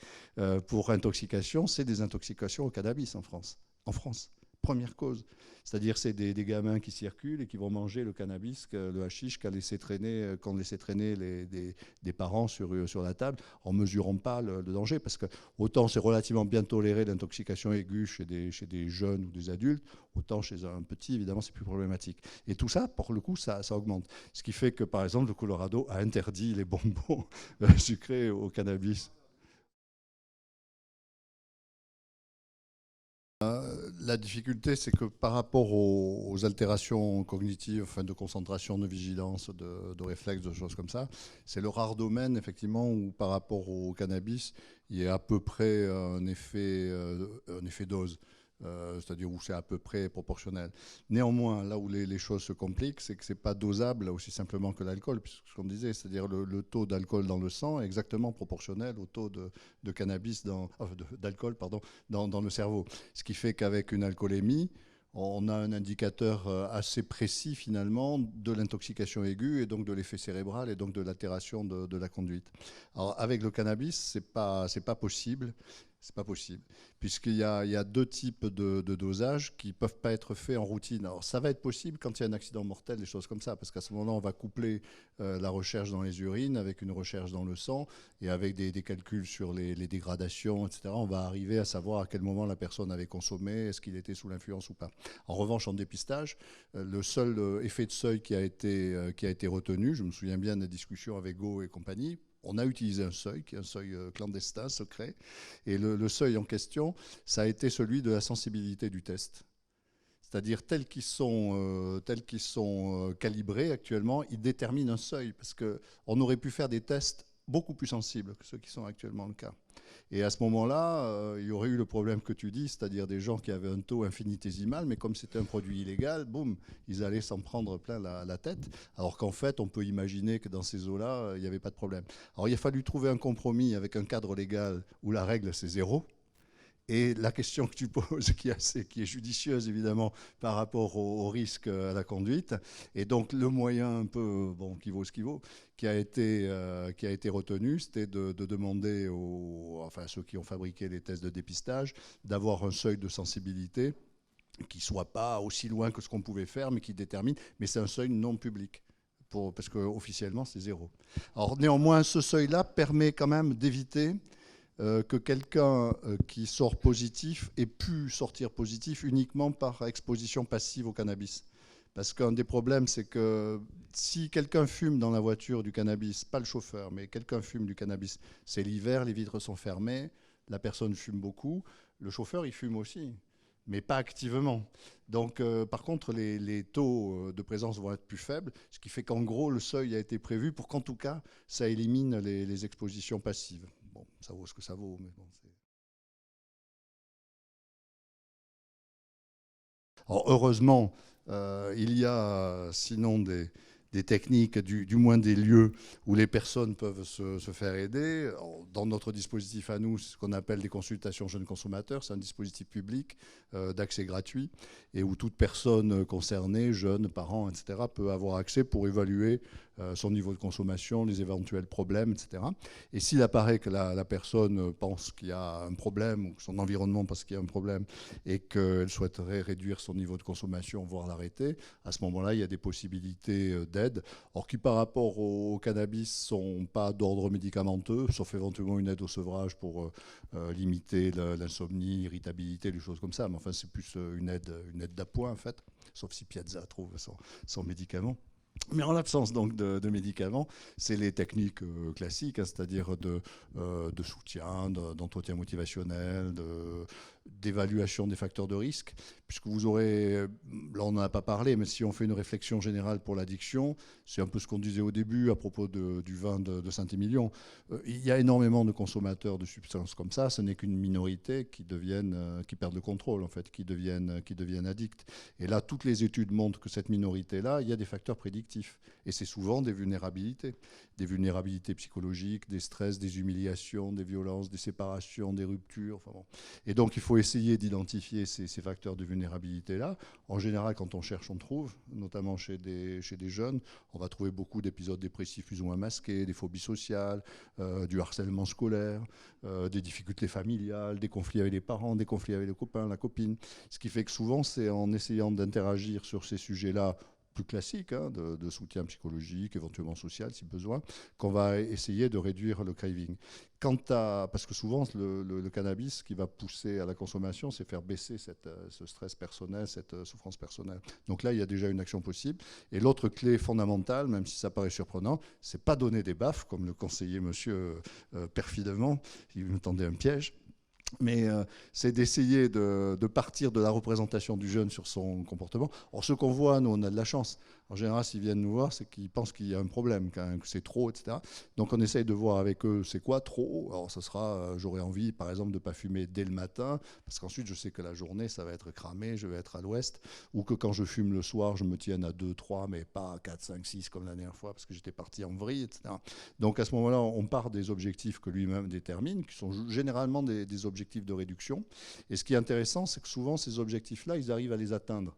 pour intoxication, c'est des intoxications au cannabis en France. En France, première cause. C'est-à-dire c'est des gamins qui circulent et qui vont manger le cannabis, le hashish qu'ont laissé traîner des parents sur la table en ne mesurant pas le danger. Parce que autant c'est relativement bien toléré l'intoxication aiguë chez des jeunes ou des adultes, autant chez un petit, évidemment, c'est plus problématique. Et tout ça, pour le coup, ça augmente. Ce qui fait que, par exemple, le Colorado a interdit les bonbons sucrés au cannabis. La difficulté, c'est que par rapport aux altérations cognitives, enfin de concentration, de vigilance, de réflexes, de choses comme ça, c'est le rare domaine, effectivement, où par rapport au cannabis, il y a à peu près un effet dose. C'est-à-dire où c'est à peu près proportionnel. Néanmoins, là où les choses se compliquent, c'est que ce n'est pas dosable aussi simplement que l'alcool, puisque ce qu'on disait, c'est-à-dire le taux d'alcool dans le sang est exactement proportionnel au taux de cannabis, d'alcool dans le cerveau. Ce qui fait qu'avec une alcoolémie, on a un indicateur assez précis finalement de l'intoxication aiguë et donc de l'effet cérébral et donc de l'altération de la conduite. Alors avec le cannabis, c'est pas possible. C'est pas possible, puisqu'il y a deux types de dosage qui ne peuvent pas être faits en routine. Alors ça va être possible quand il y a un accident mortel, des choses comme ça, parce qu'à ce moment-là, on va coupler la recherche dans les urines avec une recherche dans le sang, et avec des calculs sur les dégradations, etc., on va arriver à savoir à quel moment la personne avait consommé, est-ce qu'il était sous l'influence ou pas. En revanche, en dépistage, le seul effet de seuil qui a été retenu, je me souviens bien des discussions avec Go et compagnie, on a utilisé un seuil, qui est un seuil clandestin, secret, et le seuil en question, ça a été celui de la sensibilité du test. C'est-à-dire tels qu'ils sont calibrés actuellement, ils déterminent un seuil, parce qu'on aurait pu faire des tests beaucoup plus sensibles que ceux qui sont actuellement le cas. Et à ce moment-là, il y aurait eu le problème que tu dis, c'est-à-dire des gens qui avaient un taux infinitésimal, mais comme c'était un produit illégal, boum, ils allaient s'en prendre plein la tête, alors qu'en fait, on peut imaginer que dans ces eaux-là, il n'y avait pas de problème. Alors il a fallu trouver un compromis avec un cadre légal où la règle, c'est 0. Et la question que tu poses, qui est judicieuse évidemment par rapport au risque à la conduite, et donc le moyen un peu, bon, qui vaut ce qu'il vaut, qui a été retenu, c'était de demander à ceux qui ont fabriqué les tests de dépistage d'avoir un seuil de sensibilité qui ne soit pas aussi loin que ce qu'on pouvait faire, mais qui détermine, mais c'est un seuil non public. Parce qu'officiellement, c'est 0. Alors néanmoins, ce seuil-là permet quand même d'éviter que quelqu'un qui sort positif ait pu sortir positif uniquement par exposition passive au cannabis. Parce qu'un des problèmes, c'est que si quelqu'un fume dans la voiture du cannabis, pas le chauffeur, mais quelqu'un fume du cannabis, c'est l'hiver, les vitres sont fermées, la personne fume beaucoup, le chauffeur, il fume aussi, mais pas activement. Donc, par contre, les taux de présence vont être plus faibles, ce qui fait qu'en gros, le seuil a été prévu pour qu'en tout cas, ça élimine les expositions passives. Bon, ça vaut ce que ça vaut, mais bon, alors, heureusement, il y a sinon des techniques, du moins des lieux où les personnes peuvent se faire aider. Dans notre dispositif à nous, c'est ce qu'on appelle des consultations jeunes consommateurs, c'est un dispositif public d'accès gratuit et où toute personne concernée, jeunes, parents, etc., peut avoir accès pour évaluer son niveau de consommation, les éventuels problèmes, etc. Et s'il apparaît que la personne pense qu'il y a un problème ou que son environnement pense qu'il y a un problème et qu'elle souhaiterait réduire son niveau de consommation, voire l'arrêter, à ce moment-là, il y a des possibilités d'aide, or qui par rapport au cannabis sont pas d'ordre médicamenteux, sauf éventuellement une aide au sevrage pour limiter l'insomnie, l'irritabilité, des choses comme ça. Mais enfin, c'est plus une aide d'appoint, en fait, sauf si Piazza trouve son médicament. Mais en l'absence donc de médicaments, c'est les techniques classiques, hein, c'est-à-dire de soutien, d'entretien motivationnel, d'évaluation des facteurs de risque, puisque vous aurez, là on n'en a pas parlé, mais si on fait une réflexion générale pour l'addiction, c'est un peu ce qu'on disait au début à propos du vin de Saint-Émilion. Il y a énormément de consommateurs de substances comme ça, ce n'est qu'une minorité qui perdent le contrôle en fait, qui deviennent addicts. Et là, toutes les études montrent que cette minorité-là, il y a des facteurs prédictifs. Et c'est souvent des vulnérabilités psychologiques, des stress, des humiliations, des violences, des séparations, des ruptures. Enfin bon. Et donc, il faut essayer d'identifier ces facteurs de vulnérabilité-là. En général, quand on cherche, on trouve, notamment chez des jeunes. On va trouver beaucoup d'épisodes dépressifs plus ou moins masqués, des phobies sociales, du harcèlement scolaire, des difficultés familiales, des conflits avec les parents, des conflits avec les copains, la copine. Ce qui fait que souvent, c'est en essayant d'interagir sur ces sujets-là plus classiques, hein, de soutien psychologique, éventuellement social si besoin, qu'on va essayer de réduire le craving. Parce que souvent, le cannabis, ce qui va pousser à la consommation, c'est faire baisser ce stress personnel, cette souffrance personnelle. Donc là, il y a déjà une action possible. Et l'autre clé fondamentale, même si ça paraît surprenant, c'est pas donner des baffes, comme le conseillait monsieur perfidement, il me tendait un piège. Mais c'est d'essayer de partir de la représentation du jeune sur son comportement. Or, ce qu'on voit, nous, on a de la chance. En général, s'ils viennent nous voir, c'est qu'ils pensent qu'il y a un problème, que c'est trop, etc. Donc, on essaye de voir avec eux, c'est quoi trop. Alors, ça sera, j'aurais envie, par exemple, de ne pas fumer dès le matin, parce qu'ensuite, je sais que la journée, ça va être cramé, je vais être à l'ouest, ou que quand je fume le soir, je me tienne à 2, 3, mais pas à 4, 5, 6 comme la dernière fois, parce que j'étais parti en vrille, etc. Donc, à ce moment-là, on part des objectifs que lui-même détermine, qui sont généralement des objectifs de réduction. Et ce qui est intéressant, c'est que souvent, ces objectifs-là, ils arrivent à les atteindre.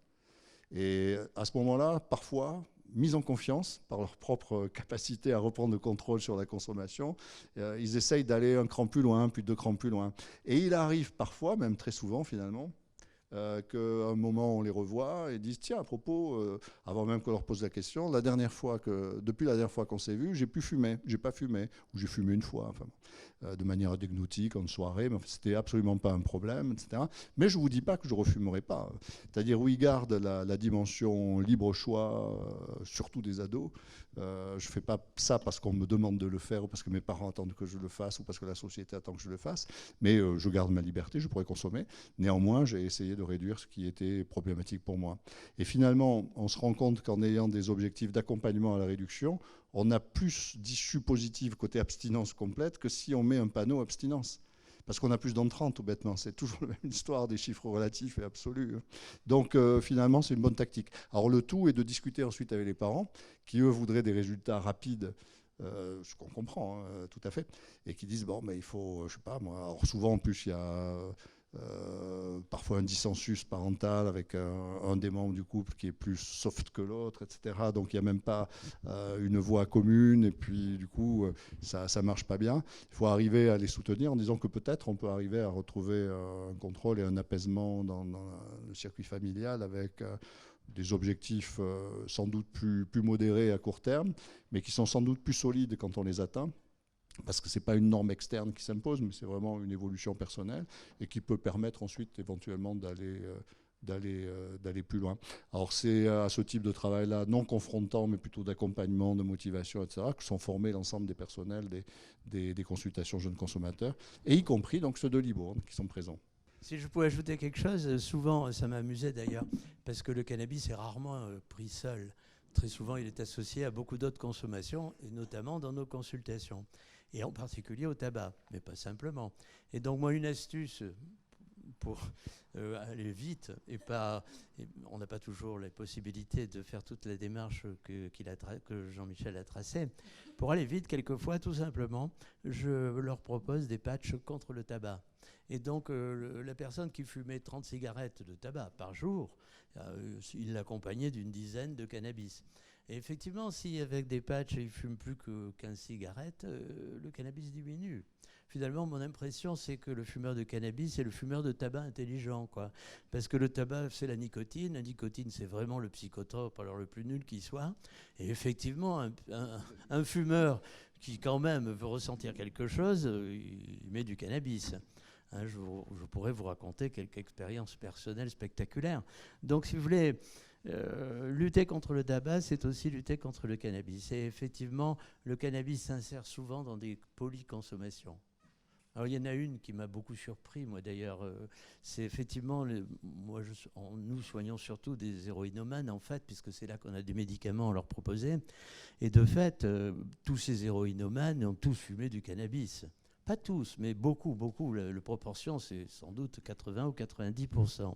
Et à ce moment-là, parfois, mis en confiance par leur propre capacité à reprendre le contrôle sur la consommation, ils essayent d'aller un cran plus loin, puis deux crans plus loin. Et il arrive parfois, même très souvent finalement, qu'à un moment on les revoit et disent tiens à propos, avant même qu'on leur pose la question, depuis la dernière fois qu'on s'est vu, j'ai pas fumé, ou j'ai fumé une fois, enfin, de manière anecdotique, en soirée, mais c'était absolument pas un problème, etc. Mais je vous dis pas que je refumerai pas. C'est-à-dire où ils gardent la dimension libre choix, surtout des ados. Je fais pas ça parce qu'on me demande de le faire ou parce que mes parents attendent que je le fasse ou parce que la société attend que je le fasse, mais je garde ma liberté, je pourrais consommer. Néanmoins, j'ai essayé de réduire ce qui était problématique pour moi. Et finalement, on se rend compte qu'en ayant des objectifs d'accompagnement à la réduction, on a plus d'issues positives côté abstinence complète que si on met un panneau abstinence. Parce qu'on a plus d'entrantes, tout bêtement. C'est toujours la même histoire des chiffres relatifs et absolus. Donc finalement, c'est une bonne tactique. Alors le tout est de discuter ensuite avec les parents, qui eux voudraient des résultats rapides, ce qu'on comprend tout à fait, et qui disent, bon, mais il faut, je sais pas moi, alors souvent en plus il y a parfois un dissensus parental avec un des membres du couple qui est plus soft que l'autre, etc. Donc il n'y a même pas une voix commune et puis du coup ça ne marche pas bien. Il faut arriver à les soutenir en disant que peut-être on peut arriver à retrouver un contrôle et un apaisement dans le circuit familial avec des objectifs sans doute plus modérés à court terme, mais qui sont sans doute plus solides quand on les atteint. parce que ce n'est pas une norme externe qui s'impose, mais c'est vraiment une évolution personnelle et qui peut permettre ensuite éventuellement d'aller plus loin. Alors c'est à ce type de travail-là, non confrontant, mais plutôt d'accompagnement, de motivation, etc., que sont formés l'ensemble des personnels des consultations jeunes consommateurs, et y compris donc ceux de Libourne qui sont présents. Si je pouvais ajouter quelque chose, souvent, ça m'amusait d'ailleurs, parce que le cannabis est rarement pris seul. Très souvent, il est associé à beaucoup d'autres consommations, et notamment dans nos consultations, et en particulier au tabac, mais pas simplement. Et donc, moi, une astuce pour aller vite, on n'a pas toujours les possibilités de faire toute la démarche que Jean-Michel a tracée. Pour aller vite, quelquefois, tout simplement, je leur propose des patchs contre le tabac. Et donc, la personne qui fumait 30 cigarettes de tabac par jour, il l'accompagnait d'une dizaine de cannabis. Et effectivement, si avec des patchs, il ne fume plus que 15 cigarettes, le cannabis diminue. Finalement, mon impression, c'est que le fumeur de cannabis est le fumeur de tabac intelligent, quoi. Parce que le tabac, c'est la nicotine. La nicotine, c'est vraiment le psychotrope, alors le plus nul qui soit. Et effectivement, un fumeur qui, quand même, veut ressentir quelque chose, il met du cannabis. Hein, je pourrais vous raconter quelques expériences personnelles spectaculaires. Donc, si vous voulez, lutter contre le tabac, c'est aussi lutter contre le cannabis. Et effectivement, le cannabis s'insère souvent dans des polyconsommations. Alors, il y en a une qui m'a beaucoup surpris, moi d'ailleurs. C'est effectivement, nous soignons surtout des héroïnomanes, en fait, puisque c'est là qu'on a des médicaments à leur proposer. Et de fait, tous ces héroïnomanes ont tous fumé du cannabis. Pas tous, mais beaucoup, beaucoup. La proportion, c'est sans doute 80 ou 90%.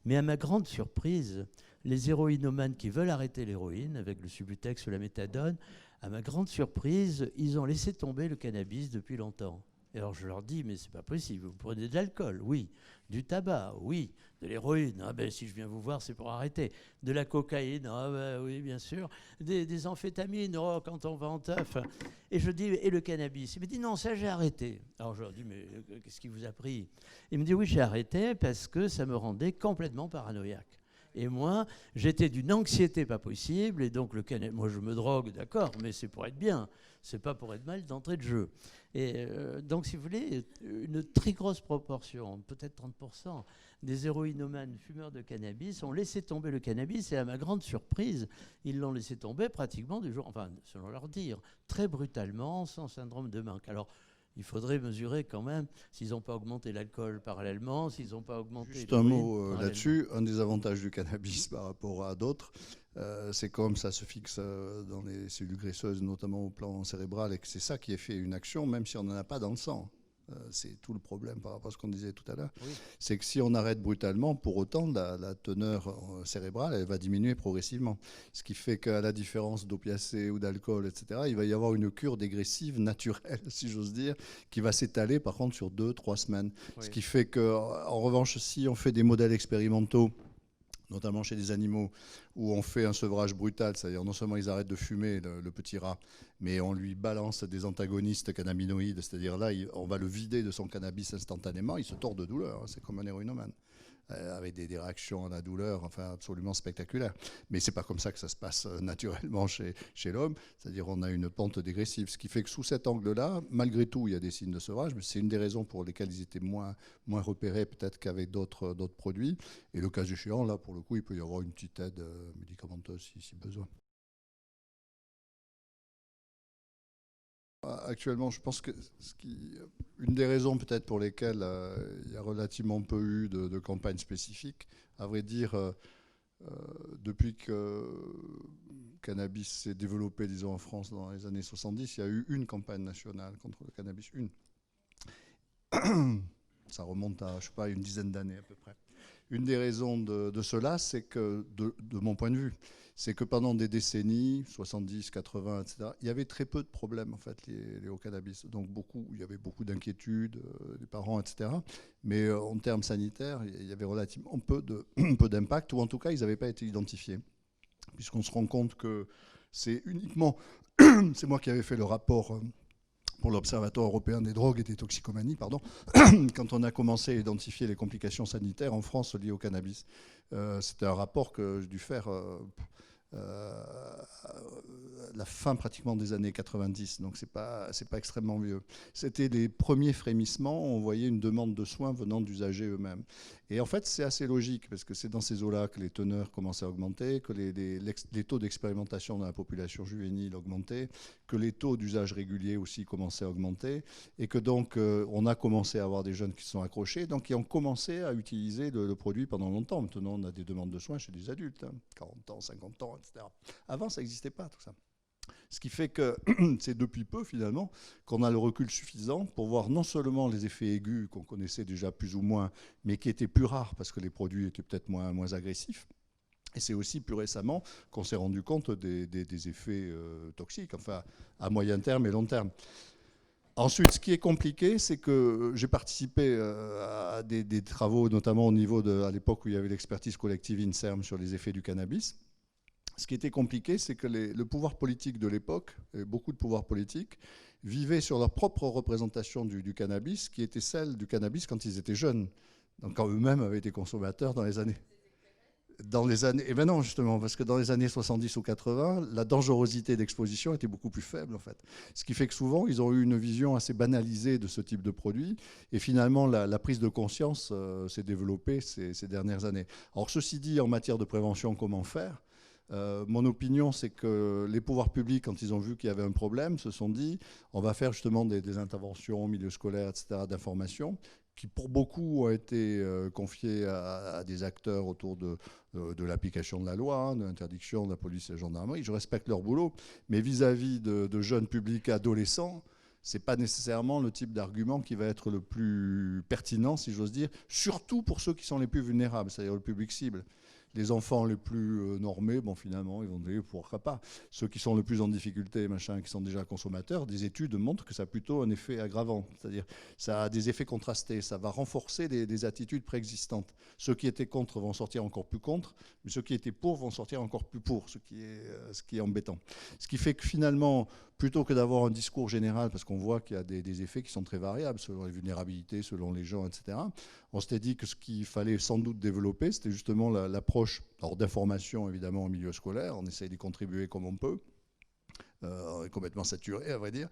Mais à ma grande surprise, les héroïnomanes qui veulent arrêter l'héroïne, avec le Subutex ou la méthadone, à ma grande surprise, ils ont laissé tomber le cannabis depuis longtemps. Et alors je leur dis, mais c'est pas possible, vous prenez de l'alcool, oui, du tabac, oui, de l'héroïne, ah ben si je viens vous voir c'est pour arrêter, de la cocaïne, ah ben oui bien sûr, des amphétamines, oh, quand on va en teuf. Et je dis, et le cannabis? Il me dit, non, ça j'ai arrêté. Alors je leur dis, mais qu'est-ce qui vous a pris? Il me dit, oui, j'ai arrêté parce que ça me rendait complètement paranoïaque. Et moi, j'étais d'une anxiété pas possible, et donc le cannabis, moi je me drogue, d'accord, mais c'est pour être bien, c'est pas pour être mal d'entrée de jeu. Et donc, si vous voulez, une très grosse proportion, peut-être 30%, des héroïnomanes fumeurs de cannabis ont laissé tomber le cannabis, et à ma grande surprise, ils l'ont laissé tomber pratiquement du jour, enfin, selon leur dire, très brutalement, sans syndrome de manque. Alors, il faudrait mesurer quand même s'ils n'ont pas augmenté l'alcool parallèlement, s'ils n'ont pas augmenté... Juste un mot là-dessus. Un des avantages du cannabis par rapport à d'autres, c'est comme ça se fixe dans les cellules graisseuses, notamment au plan cérébral, et que c'est ça qui fait une action, même si on n'en a pas dans le sang. C'est tout le problème par rapport à ce qu'on disait tout à l'heure. Oui. C'est que si on arrête brutalement, pour autant, la teneur cérébrale, elle va diminuer progressivement. Ce qui fait qu'à la différence d'opiacés ou d'alcool, etc., il va y avoir une cure dégressive naturelle, si j'ose dire, qui va s'étaler par contre sur 2-3 semaines. Oui. Ce qui fait qu'en revanche, si on fait des modèles expérimentaux, notamment chez des animaux, où on fait un sevrage brutal, c'est-à-dire non seulement ils arrêtent de fumer, le petit rat, mais on lui balance des antagonistes cannabinoïdes, c'est-à-dire là, on va le vider de son cannabis instantanément, il se tord de douleur, c'est comme un héroïnomane, avec des réactions à la douleur, enfin absolument spectaculaires. Mais c'est pas comme ça que ça se passe naturellement chez l'homme, c'est-à-dire on a une pente dégressive, ce qui fait que sous cet angle-là, malgré tout, il y a des signes de sevrage, mais c'est une des raisons pour lesquelles ils étaient moins repérés peut-être qu'avec d'autres produits. Et le cas échéant, là, pour le coup, il peut y avoir une petite aide médicamenteuse si besoin. Actuellement, je pense que une des raisons peut-être pour lesquelles il y a relativement peu eu de campagnes spécifiques, à vrai dire, depuis que cannabis s'est développé, disons, en France dans les années 70, il y a eu une campagne nationale contre le cannabis, une. Ça remonte à, je sais pas, une dizaine d'années à peu près. Une des raisons de cela, c'est que, de mon point de vue, c'est que pendant des décennies, 70, 80, etc., il y avait très peu de problèmes en fait liés au cannabis. Donc il y avait beaucoup d'inquiétudes des parents, etc. Mais en termes sanitaires, il y avait relativement peu d'impact, ou en tout cas, ils n'avaient pas été identifiés. Puisqu'on se rend compte que c'est uniquement... c'est moi qui avais fait le rapport... pour l'Observatoire européen des drogues et des toxicomanies, quand on a commencé à identifier les complications sanitaires en France liées au cannabis. C'était un rapport que j'ai dû faire la fin pratiquement des années 90, donc c'est pas extrêmement vieux. C'était les premiers frémissements, on voyait une demande de soins venant d'usagers eux-mêmes. Et en fait, c'est assez logique, parce que c'est dans ces eaux-là que les teneurs commençaient à augmenter, que les taux d'expérimentation dans la population juvénile augmentaient, que les taux d'usage régulier aussi commençaient à augmenter, et que donc on a commencé à avoir des jeunes qui se sont accrochés, donc qui ont commencé à utiliser le produit pendant longtemps. Maintenant, on a des demandes de soins chez des adultes, 40 ans, 50 ans, etc. Avant, ça n'existait pas, tout ça. Ce qui fait que c'est depuis peu, finalement, qu'on a le recul suffisant pour voir non seulement les effets aigus qu'on connaissait déjà plus ou moins, mais qui étaient plus rares parce que les produits étaient peut-être moins agressifs. Et c'est aussi plus récemment qu'on s'est rendu compte des effets toxiques, enfin à moyen terme et long terme. Ensuite, ce qui est compliqué, c'est que j'ai participé à des travaux, notamment au niveau à l'époque où il y avait l'expertise collective INSERM sur les effets du cannabis. Ce qui était compliqué, c'est que le pouvoir politique de l'époque, et beaucoup de pouvoirs politiques, vivaient sur leur propre représentation du cannabis, qui était celle du cannabis quand ils étaient jeunes, donc quand eux-mêmes avaient été consommateurs dans les années... Et ben non, justement, parce que dans les années 70 ou 80, la dangerosité d'exposition était beaucoup plus faible, en fait. Ce qui fait que souvent, ils ont eu une vision assez banalisée de ce type de produit. Et finalement, la prise de conscience s'est développée ces dernières années. Alors, ceci dit, en matière de prévention, comment faire ? Mon opinion, c'est que les pouvoirs publics, quand ils ont vu qu'il y avait un problème, se sont dit, on va faire justement des interventions au milieu scolaire, etc., d'information, qui pour beaucoup ont été confiées à des acteurs autour de l'application de la loi, de l'interdiction de la police et de la gendarmerie. Je respecte leur boulot, mais vis-à-vis de jeunes publics adolescents, ce n'est pas nécessairement le type d'argument qui va être le plus pertinent, si j'ose dire, surtout pour ceux qui sont les plus vulnérables, c'est-à-dire le public cible. Les enfants les plus normés, bon, finalement, ils vont dire pourquoi pas. Ceux qui sont le plus en difficulté, machin, qui sont déjà consommateurs, des études montrent que ça a plutôt un effet aggravant. C'est-à-dire, ça a des effets contrastés. Ça va renforcer des attitudes préexistantes. Ceux qui étaient contre vont sortir encore plus contre, mais ceux qui étaient pour vont sortir encore plus pour, ce qui est embêtant. Ce qui fait que finalement, plutôt que d'avoir un discours général, parce qu'on voit qu'il y a des effets qui sont très variables selon les vulnérabilités, selon les gens, etc., on s'était dit que ce qu'il fallait sans doute développer, c'était justement l'approche d'information, évidemment, au milieu scolaire. On essaye d'y contribuer comme on peut. On est complètement saturé, à vrai dire,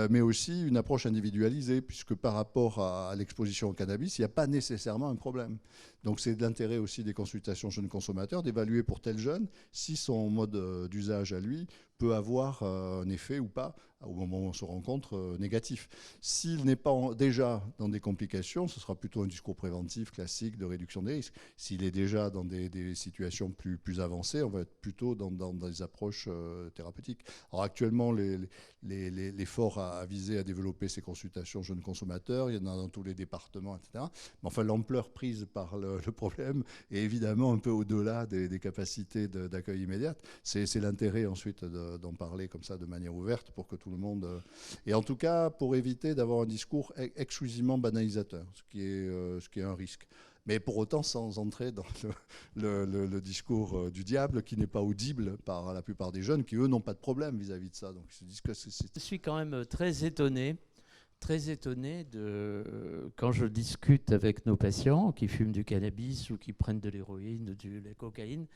mais aussi une approche individualisée, puisque par rapport à l'exposition au cannabis, il n'y a pas nécessairement un problème. Donc c'est de l'intérêt aussi des consultations jeunes consommateurs d'évaluer pour tel jeune si son mode d'usage à lui peut avoir un effet ou pas au moment où on se rencontre négatif. S'il n'est pas déjà dans des complications, ce sera plutôt un discours préventif classique de réduction des risques. S'il est déjà dans des situations plus avancées, on va être plutôt dans des approches thérapeutiques. Alors actuellement, l'effort a visé à développer ces consultations jeunes consommateurs, il y en a dans tous les départements, etc. Mais enfin, l'ampleur prise par le problème est évidemment un peu au-delà des capacités d'accueil immédiate. C'est l'intérêt ensuite d'en parler comme ça de manière ouverte pour que tout le monde... Et en tout cas, pour éviter d'avoir un discours exclusivement banalisateur, ce qui est un risque. Mais pour autant, sans entrer dans le discours du diable qui n'est pas audible par la plupart des jeunes qui, eux, n'ont pas de problème vis-à-vis de ça. Donc, ils se disent que Je suis quand même très étonné quand je discute avec nos patients qui fument du cannabis ou qui prennent de l'héroïne ou de la cocaïne.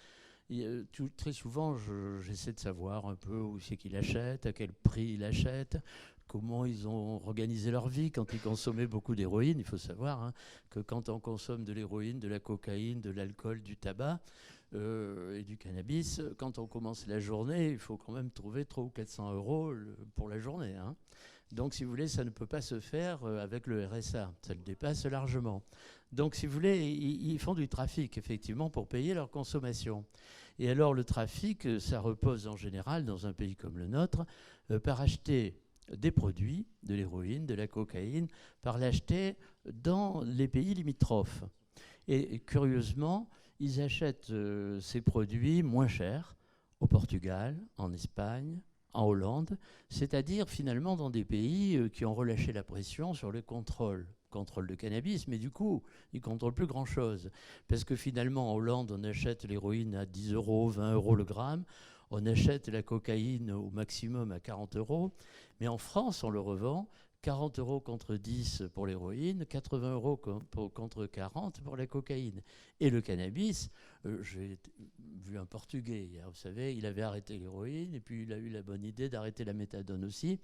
Très souvent, j'essaie de savoir un peu où c'est qu'ils achètent, à quel prix ils achètent, comment ils ont organisé leur vie quand ils consommaient beaucoup d'héroïne. Il faut savoir que quand on consomme de l'héroïne, de la cocaïne, de l'alcool, du tabac et du cannabis, quand on commence la journée, il faut quand même trouver 300 ou 400 euros pour la journée. Donc, si vous voulez, ça ne peut pas se faire avec le RSA. Ça le dépasse largement. Donc, si vous voulez, ils font du trafic, effectivement, pour payer leur consommation. Et alors, le trafic, ça repose en général, dans un pays comme le nôtre, par acheter des produits, de l'héroïne, de la cocaïne, par l'acheter dans les pays limitrophes. Et curieusement, ils achètent ces produits moins chers au Portugal, en Espagne, en Hollande, c'est-à-dire finalement dans des pays qui ont relâché la pression sur le contrôle de cannabis, mais du coup, ils ne contrôlent plus grand-chose. Parce que finalement, en Hollande, on achète l'héroïne à 10 euros, 20 euros le gramme, on achète la cocaïne au maximum à 40 euros, mais en France, on le revend 40 euros contre 10 pour l'héroïne, 80 euros contre 40 pour la cocaïne. Et le cannabis, j'ai vu un Portugais hier, vous savez, il avait arrêté l'héroïne et puis il a eu la bonne idée d'arrêter la méthadone aussi.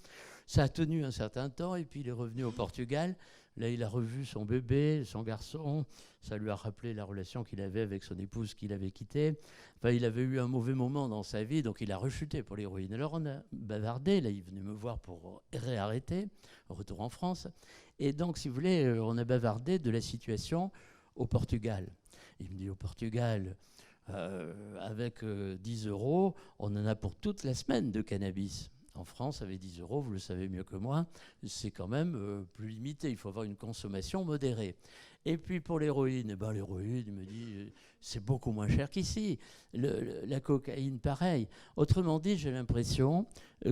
Ça a tenu un certain temps et puis il est revenu au Portugal. Là, il a revu son bébé, son garçon. Ça lui a rappelé la relation qu'il avait avec son épouse qu'il avait quittée. Enfin, il avait eu un mauvais moment dans sa vie, donc il a rechuté pour l'héroïne. Alors, on a bavardé. Là, il venait me voir pour réarrêter, retour en France. Et donc, si vous voulez, on a bavardé de la situation au Portugal. Il me dit, au Portugal, avec 10 euros, on en a pour toute la semaine de cannabis. En France, avec 10 euros, vous le savez mieux que moi, c'est quand même plus limité. Il faut avoir une consommation modérée. Et puis pour l'héroïne, l'héroïne, il me dit, c'est beaucoup moins cher qu'ici. La cocaïne, pareil. Autrement dit, j'ai l'impression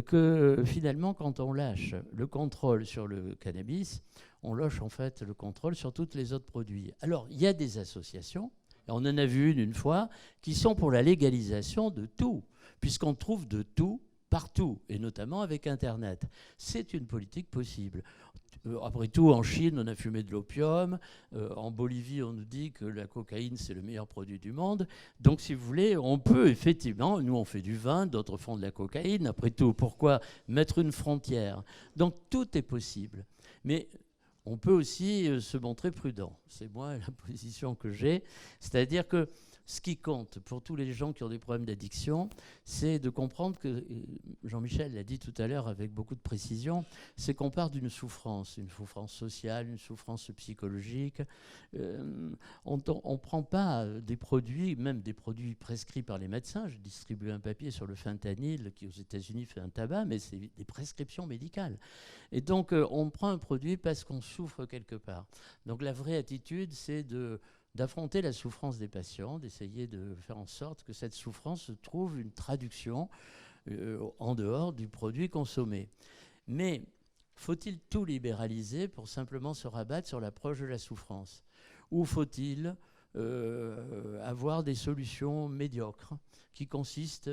que finalement, quand on lâche le contrôle sur le cannabis, on lâche en fait le contrôle sur tous les autres produits. Alors, il y a des associations, on en a vu une fois, qui sont pour la légalisation de tout, puisqu'on trouve de tout partout, et notamment avec Internet. C'est une politique possible. Après tout, en Chine, on a fumé de l'opium. En Bolivie, on nous dit que la cocaïne, c'est le meilleur produit du monde. Donc, si vous voulez, on peut effectivement, nous, on fait du vin, d'autres font de la cocaïne. Après tout, pourquoi mettre une frontière? Donc, tout est possible. Mais on peut aussi se montrer prudent. C'est moi la position que j'ai. C'est-à-dire que ce qui compte pour tous les gens qui ont des problèmes d'addiction, c'est de comprendre que, Jean-Michel l'a dit tout à l'heure avec beaucoup de précision, c'est qu'on part d'une souffrance, une souffrance sociale, une souffrance psychologique. On ne prend pas des produits, même des produits prescrits par les médecins. Je distribue un papier sur le fentanyl qui aux États-Unis fait un tabac, mais c'est des prescriptions médicales. Et donc on prend un produit parce qu'on souffre quelque part. Donc la vraie attitude, c'est d'affronter la souffrance des patients, d'essayer de faire en sorte que cette souffrance trouve une traduction en dehors du produit consommé. Mais faut-il tout libéraliser pour simplement se rabattre sur l'approche de la souffrance? Ou faut-il avoir des solutions médiocres qui consistent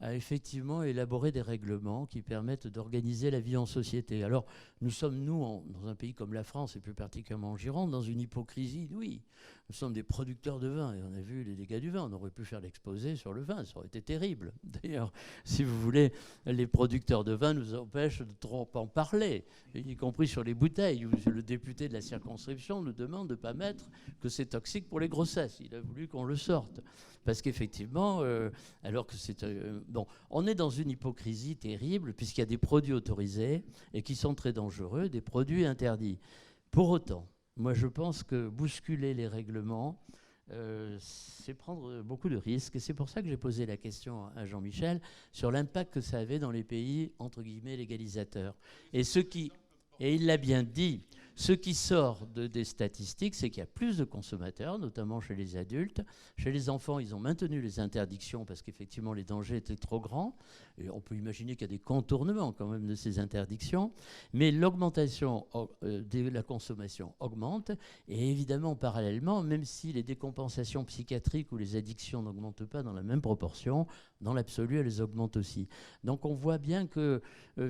à effectivement élaborer des règlements qui permettent d'organiser la vie en société? Alors, nous sommes, dans un pays comme la France, et plus particulièrement en Gironde, dans une hypocrisie. Oui, nous sommes des producteurs de vin, et on a vu les dégâts du vin. On aurait pu faire l'exposé sur le vin, ça aurait été terrible. D'ailleurs, si vous voulez, les producteurs de vin nous empêchent de trop en parler, y compris sur les bouteilles, où le député de la circonscription nous demande de ne pas mettre que c'est toxique pour les grossesses. Il a voulu qu'on le sorte. Parce qu'effectivement, alors que c'est... bon, on est dans une hypocrisie terrible, puisqu'il y a des produits autorisés et qui sont très dangereux, des produits interdits. Pour autant, moi je pense que bousculer les règlements, c'est prendre beaucoup de risques. Et c'est pour ça que j'ai posé la question à Jean-Michel sur l'impact que ça avait dans les pays, entre guillemets, légalisateurs. Et il l'a bien dit, ce qui sort des statistiques, c'est qu'il y a plus de consommateurs, notamment chez les adultes. Chez les enfants, ils ont maintenu les interdictions parce qu'effectivement, les dangers étaient trop grands. Et on peut imaginer qu'il y a des contournements quand même de ces interdictions. Mais l'augmentation de la consommation augmente. Et évidemment, parallèlement, même si les décompensations psychiatriques ou les addictions n'augmentent pas dans la même proportion, dans l'absolu, elles augmentent aussi. Donc on voit bien que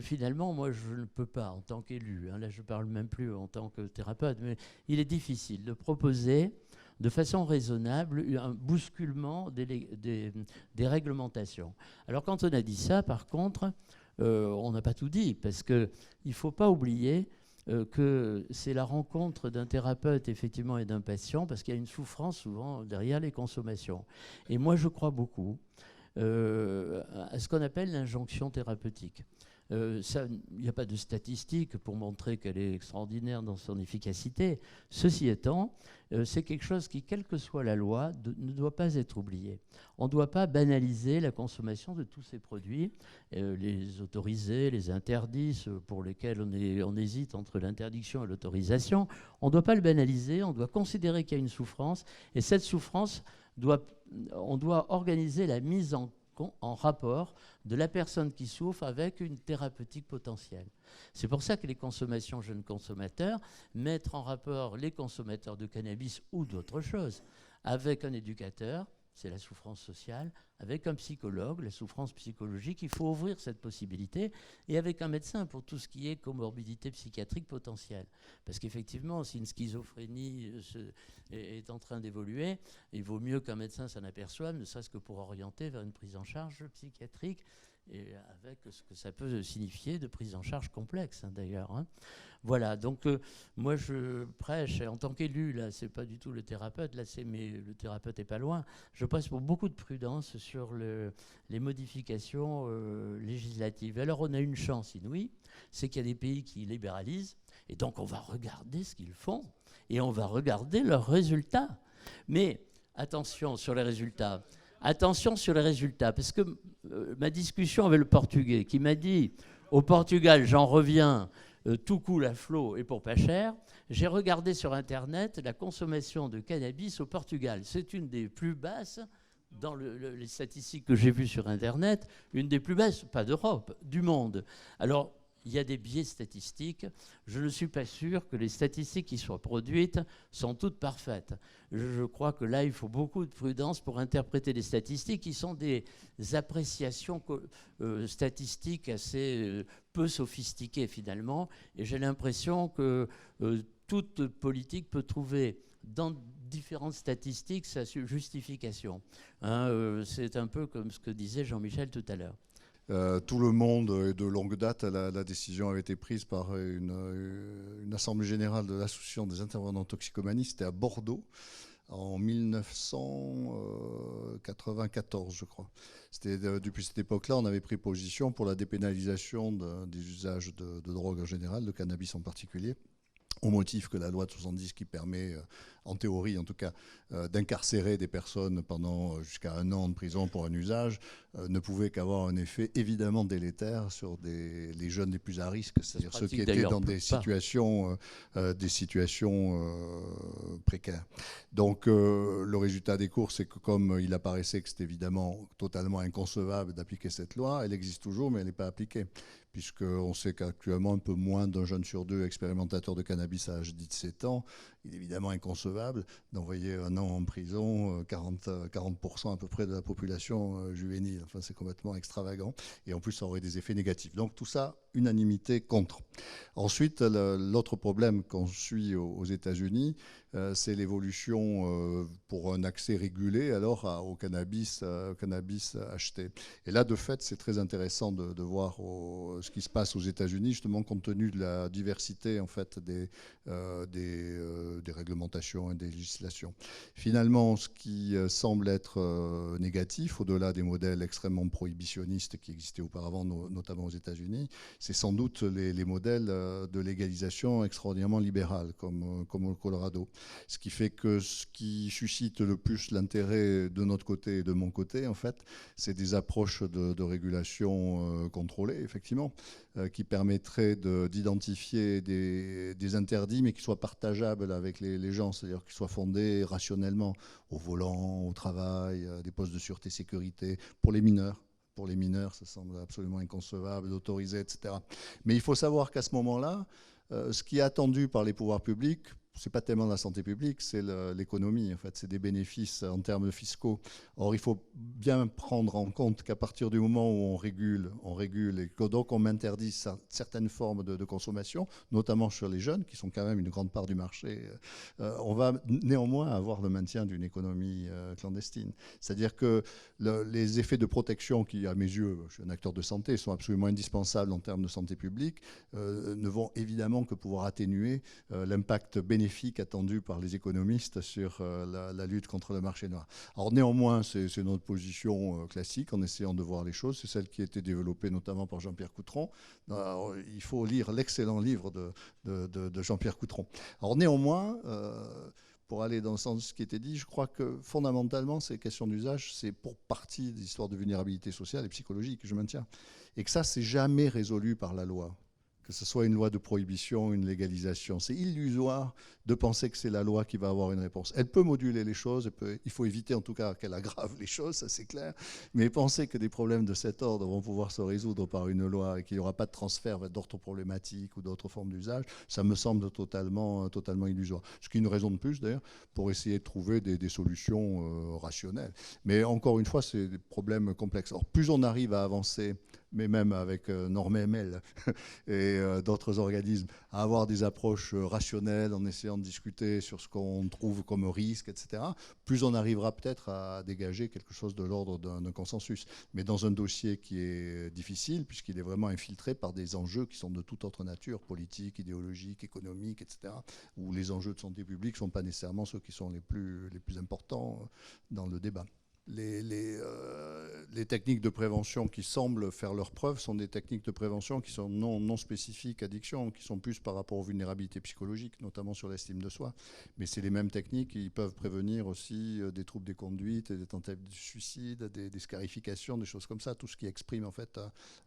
finalement, moi, je ne peux pas, en tant qu'élu, là je ne parle même plus en tant que thérapeute, mais il est difficile de proposer de façon raisonnable un bousculement des réglementations. Alors quand on a dit ça, par contre, on n'a pas tout dit, parce qu'il ne faut pas oublier que c'est la rencontre d'un thérapeute effectivement et d'un patient, parce qu'il y a une souffrance souvent derrière les consommations. Et moi, je crois beaucoup à ce qu'on appelle l'injonction thérapeutique. Il n'y a pas de statistiques pour montrer qu'elle est extraordinaire dans son efficacité. Ceci étant, c'est quelque chose qui, quelle que soit la loi, ne doit pas être oublié. On ne doit pas banaliser la consommation de tous ces produits, les autoriser, les interdire, ceux pour lesquels on hésite entre l'interdiction et l'autorisation. On ne doit pas le banaliser, on doit considérer qu'il y a une souffrance, et cette souffrance, on doit organiser la mise en rapport de la personne qui souffre avec une thérapeutique potentielle. C'est pour ça que les consommations jeunes consommateurs mettent en rapport les consommateurs de cannabis ou d'autres choses avec un éducateur c'est la souffrance sociale. Avec un psychologue, la souffrance psychologique, il faut ouvrir cette possibilité, et avec un médecin pour tout ce qui est comorbidité psychiatrique potentielle. Parce qu'effectivement, si une schizophrénie est en train d'évoluer, il vaut mieux qu'un médecin s'en aperçoive, ne serait-ce que pour orienter vers une prise en charge psychiatrique, et avec ce que ça peut signifier de prise en charge complexe, d'ailleurs. Voilà, donc moi je prêche en tant qu'élu, là c'est pas du tout le thérapeute, mais le thérapeute est pas loin, je prêche pour beaucoup de prudence sur les modifications législatives. Alors on a une chance inouïe, c'est qu'il y a des pays qui libéralisent, et donc on va regarder ce qu'ils font, et on va regarder leurs résultats. Mais attention sur les résultats. Attention sur les résultats, parce que ma discussion avec le Portugais, qui m'a dit, au Portugal, j'en reviens, tout coule à flot et pour pas cher, j'ai regardé sur Internet la consommation de cannabis au Portugal. C'est une des plus basses, dans les statistiques que j'ai vues sur Internet, une des plus basses, pas d'Europe, du monde. Alors, il y a des biais statistiques. Je ne suis pas sûr que les statistiques qui soient produites sont toutes parfaites. Je crois que là, il faut beaucoup de prudence pour interpréter les statistiques qui sont des appréciations statistiques assez peu sophistiquées finalement. Et j'ai l'impression que toute politique peut trouver dans différentes statistiques sa justification. C'est un peu comme ce que disait Jean-Michel tout à l'heure. Tout le monde, et de longue date, la décision avait été prise par une assemblée générale de l'association des intervenants en toxicomanie, c'était à Bordeaux, en 1994, je crois. Depuis cette époque-là, on avait pris position pour la dépénalisation des usages de drogue en général, de cannabis en particulier, au motif que la loi de 70 qui permet, en théorie en tout cas, d'incarcérer des personnes pendant jusqu'à 1 an de prison pour un usage, ne pouvait qu'avoir un effet évidemment délétère sur les jeunes les plus à risque, c'est-à-dire ceux qui étaient dans des situations précaires. Donc le résultat des courses, c'est que comme il apparaissait que c'était évidemment totalement inconcevable d'appliquer cette loi, elle existe toujours mais elle n'est pas appliquée, puisqu'on sait qu'actuellement un peu moins d'un jeune sur 2 expérimentateurs de cannabis à l'âge de 17 ans. Il est évidemment inconcevable d'envoyer 1 an en prison 40% à peu près de la population juvénile. Enfin, c'est complètement extravagant. Et en plus, ça aurait des effets négatifs. Donc tout ça, unanimité contre. Ensuite, l'autre problème qu'on suit aux États-Unis, c'est l'évolution pour un accès régulé alors au cannabis acheté. Et là, de fait, c'est très intéressant de voir ce qui se passe aux États-Unis, justement compte tenu de la diversité en fait des réglementations et des législations. Finalement, ce qui semble être négatif, au-delà des modèles extrêmement prohibitionnistes qui existaient auparavant, notamment aux États-Unis, c'est sans doute les modèles de légalisation extraordinairement libérales, comme au Colorado. Ce qui fait que ce qui suscite le plus l'intérêt de notre côté et de mon côté, en fait, c'est des approches de régulation contrôlée, effectivement, qui permettraient d'identifier des interdits, mais qui soient partageables avec les gens, c'est-à-dire qu'ils soient fondés rationnellement au volant, au travail, des postes de sûreté sécurité, pour les mineurs. Pour les mineurs, ça semble absolument inconcevable d'autoriser, etc. Mais il faut savoir qu'à ce moment-là, ce qui est attendu par les pouvoirs publics, c'est pas tellement la santé publique, c'est l'économie. En fait, c'est des bénéfices en termes fiscaux. Or, il faut bien prendre en compte qu'à partir du moment où on régule et que donc on interdit certaines formes de consommation, notamment sur les jeunes, qui sont quand même une grande part du marché, on va néanmoins avoir le maintien d'une économie clandestine. C'est-à-dire que les effets de protection qui, à mes yeux, je suis un acteur de santé, sont absolument indispensables en termes de santé publique, ne vont évidemment que pouvoir atténuer l'impact bénéfique attendu par les économistes sur la lutte contre le marché noir. Alors néanmoins, c'est notre position classique en essayant de voir les choses. C'est celle qui a été développée notamment par Jean-Pierre Coutron. Alors, il faut lire l'excellent livre de Jean-Pierre Coutron. Alors néanmoins, pour aller dans le sens de ce qui était dit, je crois que fondamentalement, ces questions d'usage, c'est pour partie des histoires de vulnérabilité sociale et psychologique, je maintiens. Et que ça, c'est jamais résolu par la loi. que ce soit une loi de prohibition, une légalisation. C'est illusoire de penser que c'est la loi qui va avoir une réponse. Elle peut moduler les choses, il faut éviter en tout cas qu'elle aggrave les choses, ça c'est clair, mais penser que des problèmes de cet ordre vont pouvoir se résoudre par une loi et qu'il n'y aura pas de transfert vers d'autres problématiques ou d'autres formes d'usage, ça me semble totalement illusoire. Ce qui est une raison de plus d'ailleurs pour essayer de trouver des solutions rationnelles. Mais encore une fois, c'est des problèmes complexes. Or, plus on arrive à avancer, mais même avec NorMML et d'autres organismes, à avoir des approches rationnelles en essayant de discuter sur ce qu'on trouve comme risque, etc., plus on arrivera peut-être à dégager quelque chose de l'ordre d'un consensus. Mais dans un dossier qui est difficile, puisqu'il est vraiment infiltré par des enjeux qui sont de toute autre nature, politique, idéologique, économique, etc., où les enjeux de santé publique ne sont pas nécessairement ceux qui sont les plus importants dans le débat. Les techniques de prévention qui semblent faire leurs preuves sont des techniques de prévention qui sont non spécifiques addiction, qui sont plus par rapport aux vulnérabilités psychologiques, notamment sur l'estime de soi. Mais c'est les mêmes techniques qui peuvent prévenir aussi des troubles des conduites, des tentatives de suicide, des scarifications, des choses comme ça, tout ce qui exprime en fait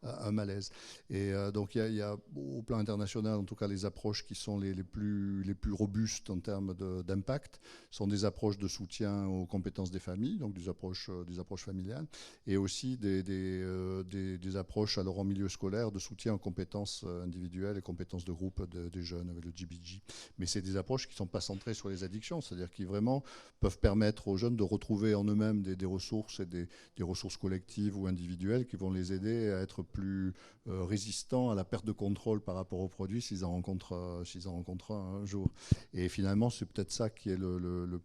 un malaise. Et donc il y a au plan international, en tout cas, les approches qui sont les plus robustes en termes d'impact sont des approches de soutien aux compétences des familles, donc des approches familiales, et aussi des approches alors en milieu scolaire de soutien aux compétences individuelles et compétences de groupe des jeunes avec le GBG. Mais c'est des approches qui ne sont pas centrées sur les addictions, c'est-à-dire qui vraiment peuvent permettre aux jeunes de retrouver en eux-mêmes des ressources et des ressources collectives ou individuelles qui vont les aider à être plus résistants à la perte de contrôle par rapport aux produits s'ils en rencontrent un jour. Et finalement, c'est peut-être ça qui est le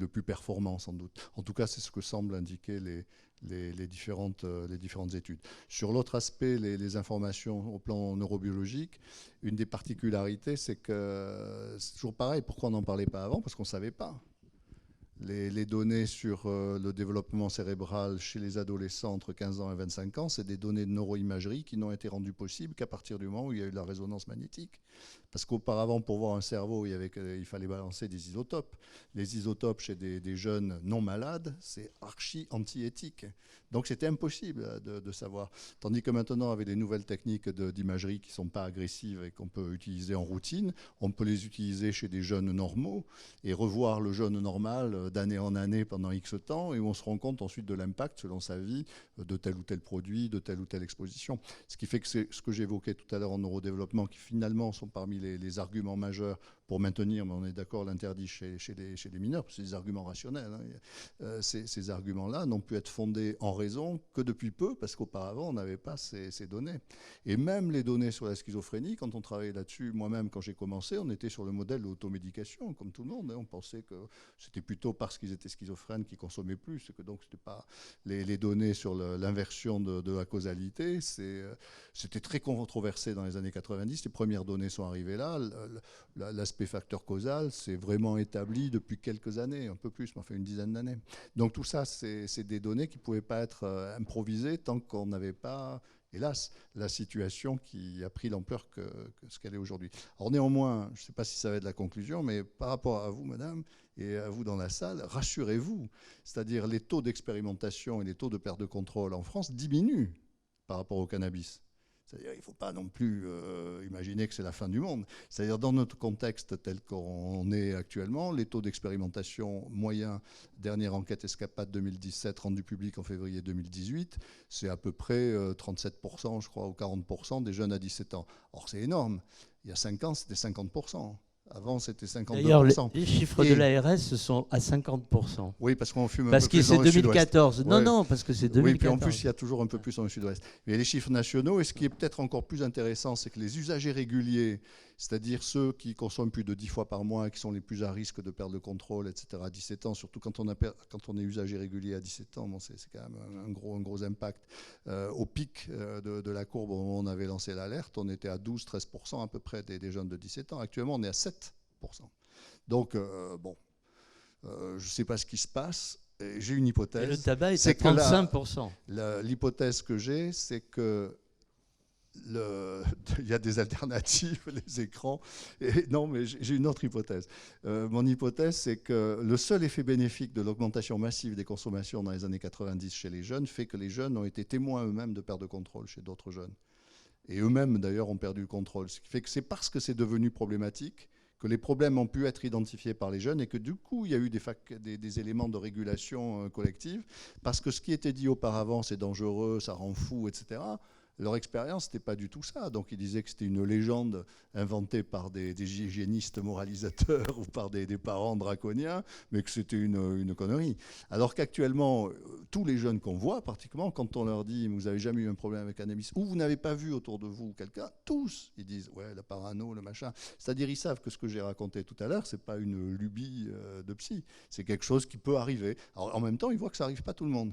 plus performant sans doute. En tout cas, c'est ce que semblent indiquer les différentes études. Sur l'autre aspect, les informations au plan neurobiologique, une des particularités, c'est que c'est toujours pareil, pourquoi on n'en parlait pas avant? Parce qu'on ne savait pas. Les données sur le développement cérébral chez les adolescents entre 15 ans et 25 ans, c'est des données de neuroimagerie qui n'ont été rendues possibles qu'à partir du moment où il y a eu la résonance magnétique. Parce qu'auparavant, pour voir un cerveau, il fallait balancer des isotopes. Les isotopes chez des jeunes non malades, c'est archi anti-éthique. Donc c'était impossible de savoir. Tandis que maintenant, avec les nouvelles techniques d'imagerie qui ne sont pas agressives et qu'on peut utiliser en routine, on peut les utiliser chez des jeunes normaux et revoir le jeune normal d'année en année pendant X temps, et où on se rend compte ensuite de l'impact selon sa vie de tel ou tel produit, de telle ou telle exposition. Ce qui fait que c'est ce que j'évoquais tout à l'heure en neurodéveloppement, qui finalement sont parmi les arguments majeurs pour maintenir, mais on est d'accord, l'interdit chez les mineurs, c'est des arguments rationnels. Hein. Ces arguments-là n'ont pu être fondés en raison que depuis peu, parce qu'auparavant, on n'avait pas ces données. Et même les données sur la schizophrénie, quand on travaillait là-dessus, moi-même, quand j'ai commencé, on était sur le modèle de l'automédication, comme tout le monde. Hein. On pensait que c'était plutôt parce qu'ils étaient schizophrènes qu'ils consommaient plus, et que donc c'était pas les données sur l'inversion de la causalité. C'était très controversé dans les années 90. Les premières données sont arrivées là. L'aspect facteur causal, c'est vraiment établi depuis quelques années, un peu plus, mais enfin une dizaine d'années. Donc tout ça, c'est des données qui ne pouvaient pas être improvisées tant qu'on n'avait pas, hélas, la situation qui a pris l'ampleur que ce qu'elle est aujourd'hui. Alors néanmoins, je ne sais pas si ça va être la conclusion, mais par rapport à vous, madame, et à vous dans la salle, rassurez-vous, c'est-à-dire les taux d'expérimentation et les taux de perte de contrôle en France diminuent par rapport au cannabis. C'est-à-dire qu'il ne faut pas non plus imaginer que c'est la fin du monde. C'est-à-dire dans notre contexte tel qu'on est actuellement, les taux d'expérimentation moyens, dernière enquête Escapade 2017 rendue publique en février 2018, c'est à peu près 37%, je crois, ou 40% des jeunes à 17 ans. Or, c'est énorme. Il y a 5 ans, c'était 50%. Avant, c'était 52%. D'ailleurs, les chiffres de l'ARS sont à 50%. Oui, parce qu'on fume un parce peu plus dans le sud-ouest. Parce que c'est 2014. Ouais. Non, parce que c'est 2014. Oui, puis en plus, il y a toujours un peu plus dans le sud-ouest. Mais les chiffres nationaux, et ce qui est peut-être encore plus intéressant, c'est que les usagers réguliers, c'est-à-dire ceux qui consomment plus de 10 fois par mois, qui sont les plus à risque de perdre le contrôle, etc., à 17 ans, surtout quand on est usager régulier à 17 ans, bon, c'est quand même un gros impact. Au pic de la courbe, où on avait lancé l'alerte, on était à 12-13% à peu près des jeunes de 17 ans. Actuellement, on est à 7%. Donc, je ne sais pas ce qui se passe. J'ai une hypothèse. Et le tabac est à 35%. L'hypothèse que j'ai, c'est que il y a des alternatives, les écrans. Non, mais j'ai une autre hypothèse. Mon hypothèse, c'est que le seul effet bénéfique de l'augmentation massive des consommations dans les années 90 chez les jeunes fait que les jeunes ont été témoins eux-mêmes de perte de contrôle chez d'autres jeunes. Et eux-mêmes, d'ailleurs, ont perdu le contrôle. Ce qui fait que c'est parce que c'est devenu problématique que les problèmes ont pu être identifiés par les jeunes et que du coup, il y a eu des éléments de régulation collective. Parce que ce qui était dit auparavant, c'est dangereux, ça rend fou, etc., leur expérience, ce n'était pas du tout ça. Donc ils disaient que c'était une légende inventée par des hygiénistes moralisateurs ou par des parents draconiens, mais que c'était une connerie. Alors qu'actuellement, tous les jeunes qu'on voit, pratiquement, quand on leur dit « vous n'avez jamais eu un problème avec cannabis » ou « vous n'avez pas vu autour de vous quelqu'un », tous, ils disent « ouais, la parano, le machin ». C'est-à-dire ils savent que ce que j'ai raconté tout à l'heure, ce n'est pas une lubie de psy, c'est quelque chose qui peut arriver. Alors en même temps, ils voient que ça n'arrive pas à tout le monde.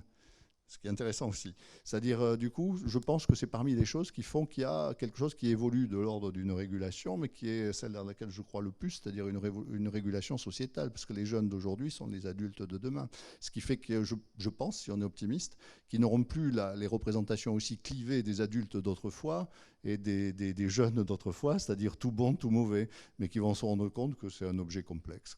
Ce qui est intéressant aussi. C'est-à-dire, du coup, je pense que c'est parmi les choses qui font qu'il y a quelque chose qui évolue de l'ordre d'une régulation, mais qui est celle dans laquelle je crois le plus, c'est-à-dire une régulation sociétale, parce que les jeunes d'aujourd'hui sont les adultes de demain. Ce qui fait que je pense, si on est optimiste, qu'ils n'auront plus les représentations aussi clivées des adultes d'autrefois et des jeunes d'autrefois, c'est-à-dire tout bon, tout mauvais, mais qui vont se rendre compte que c'est un objet complexe.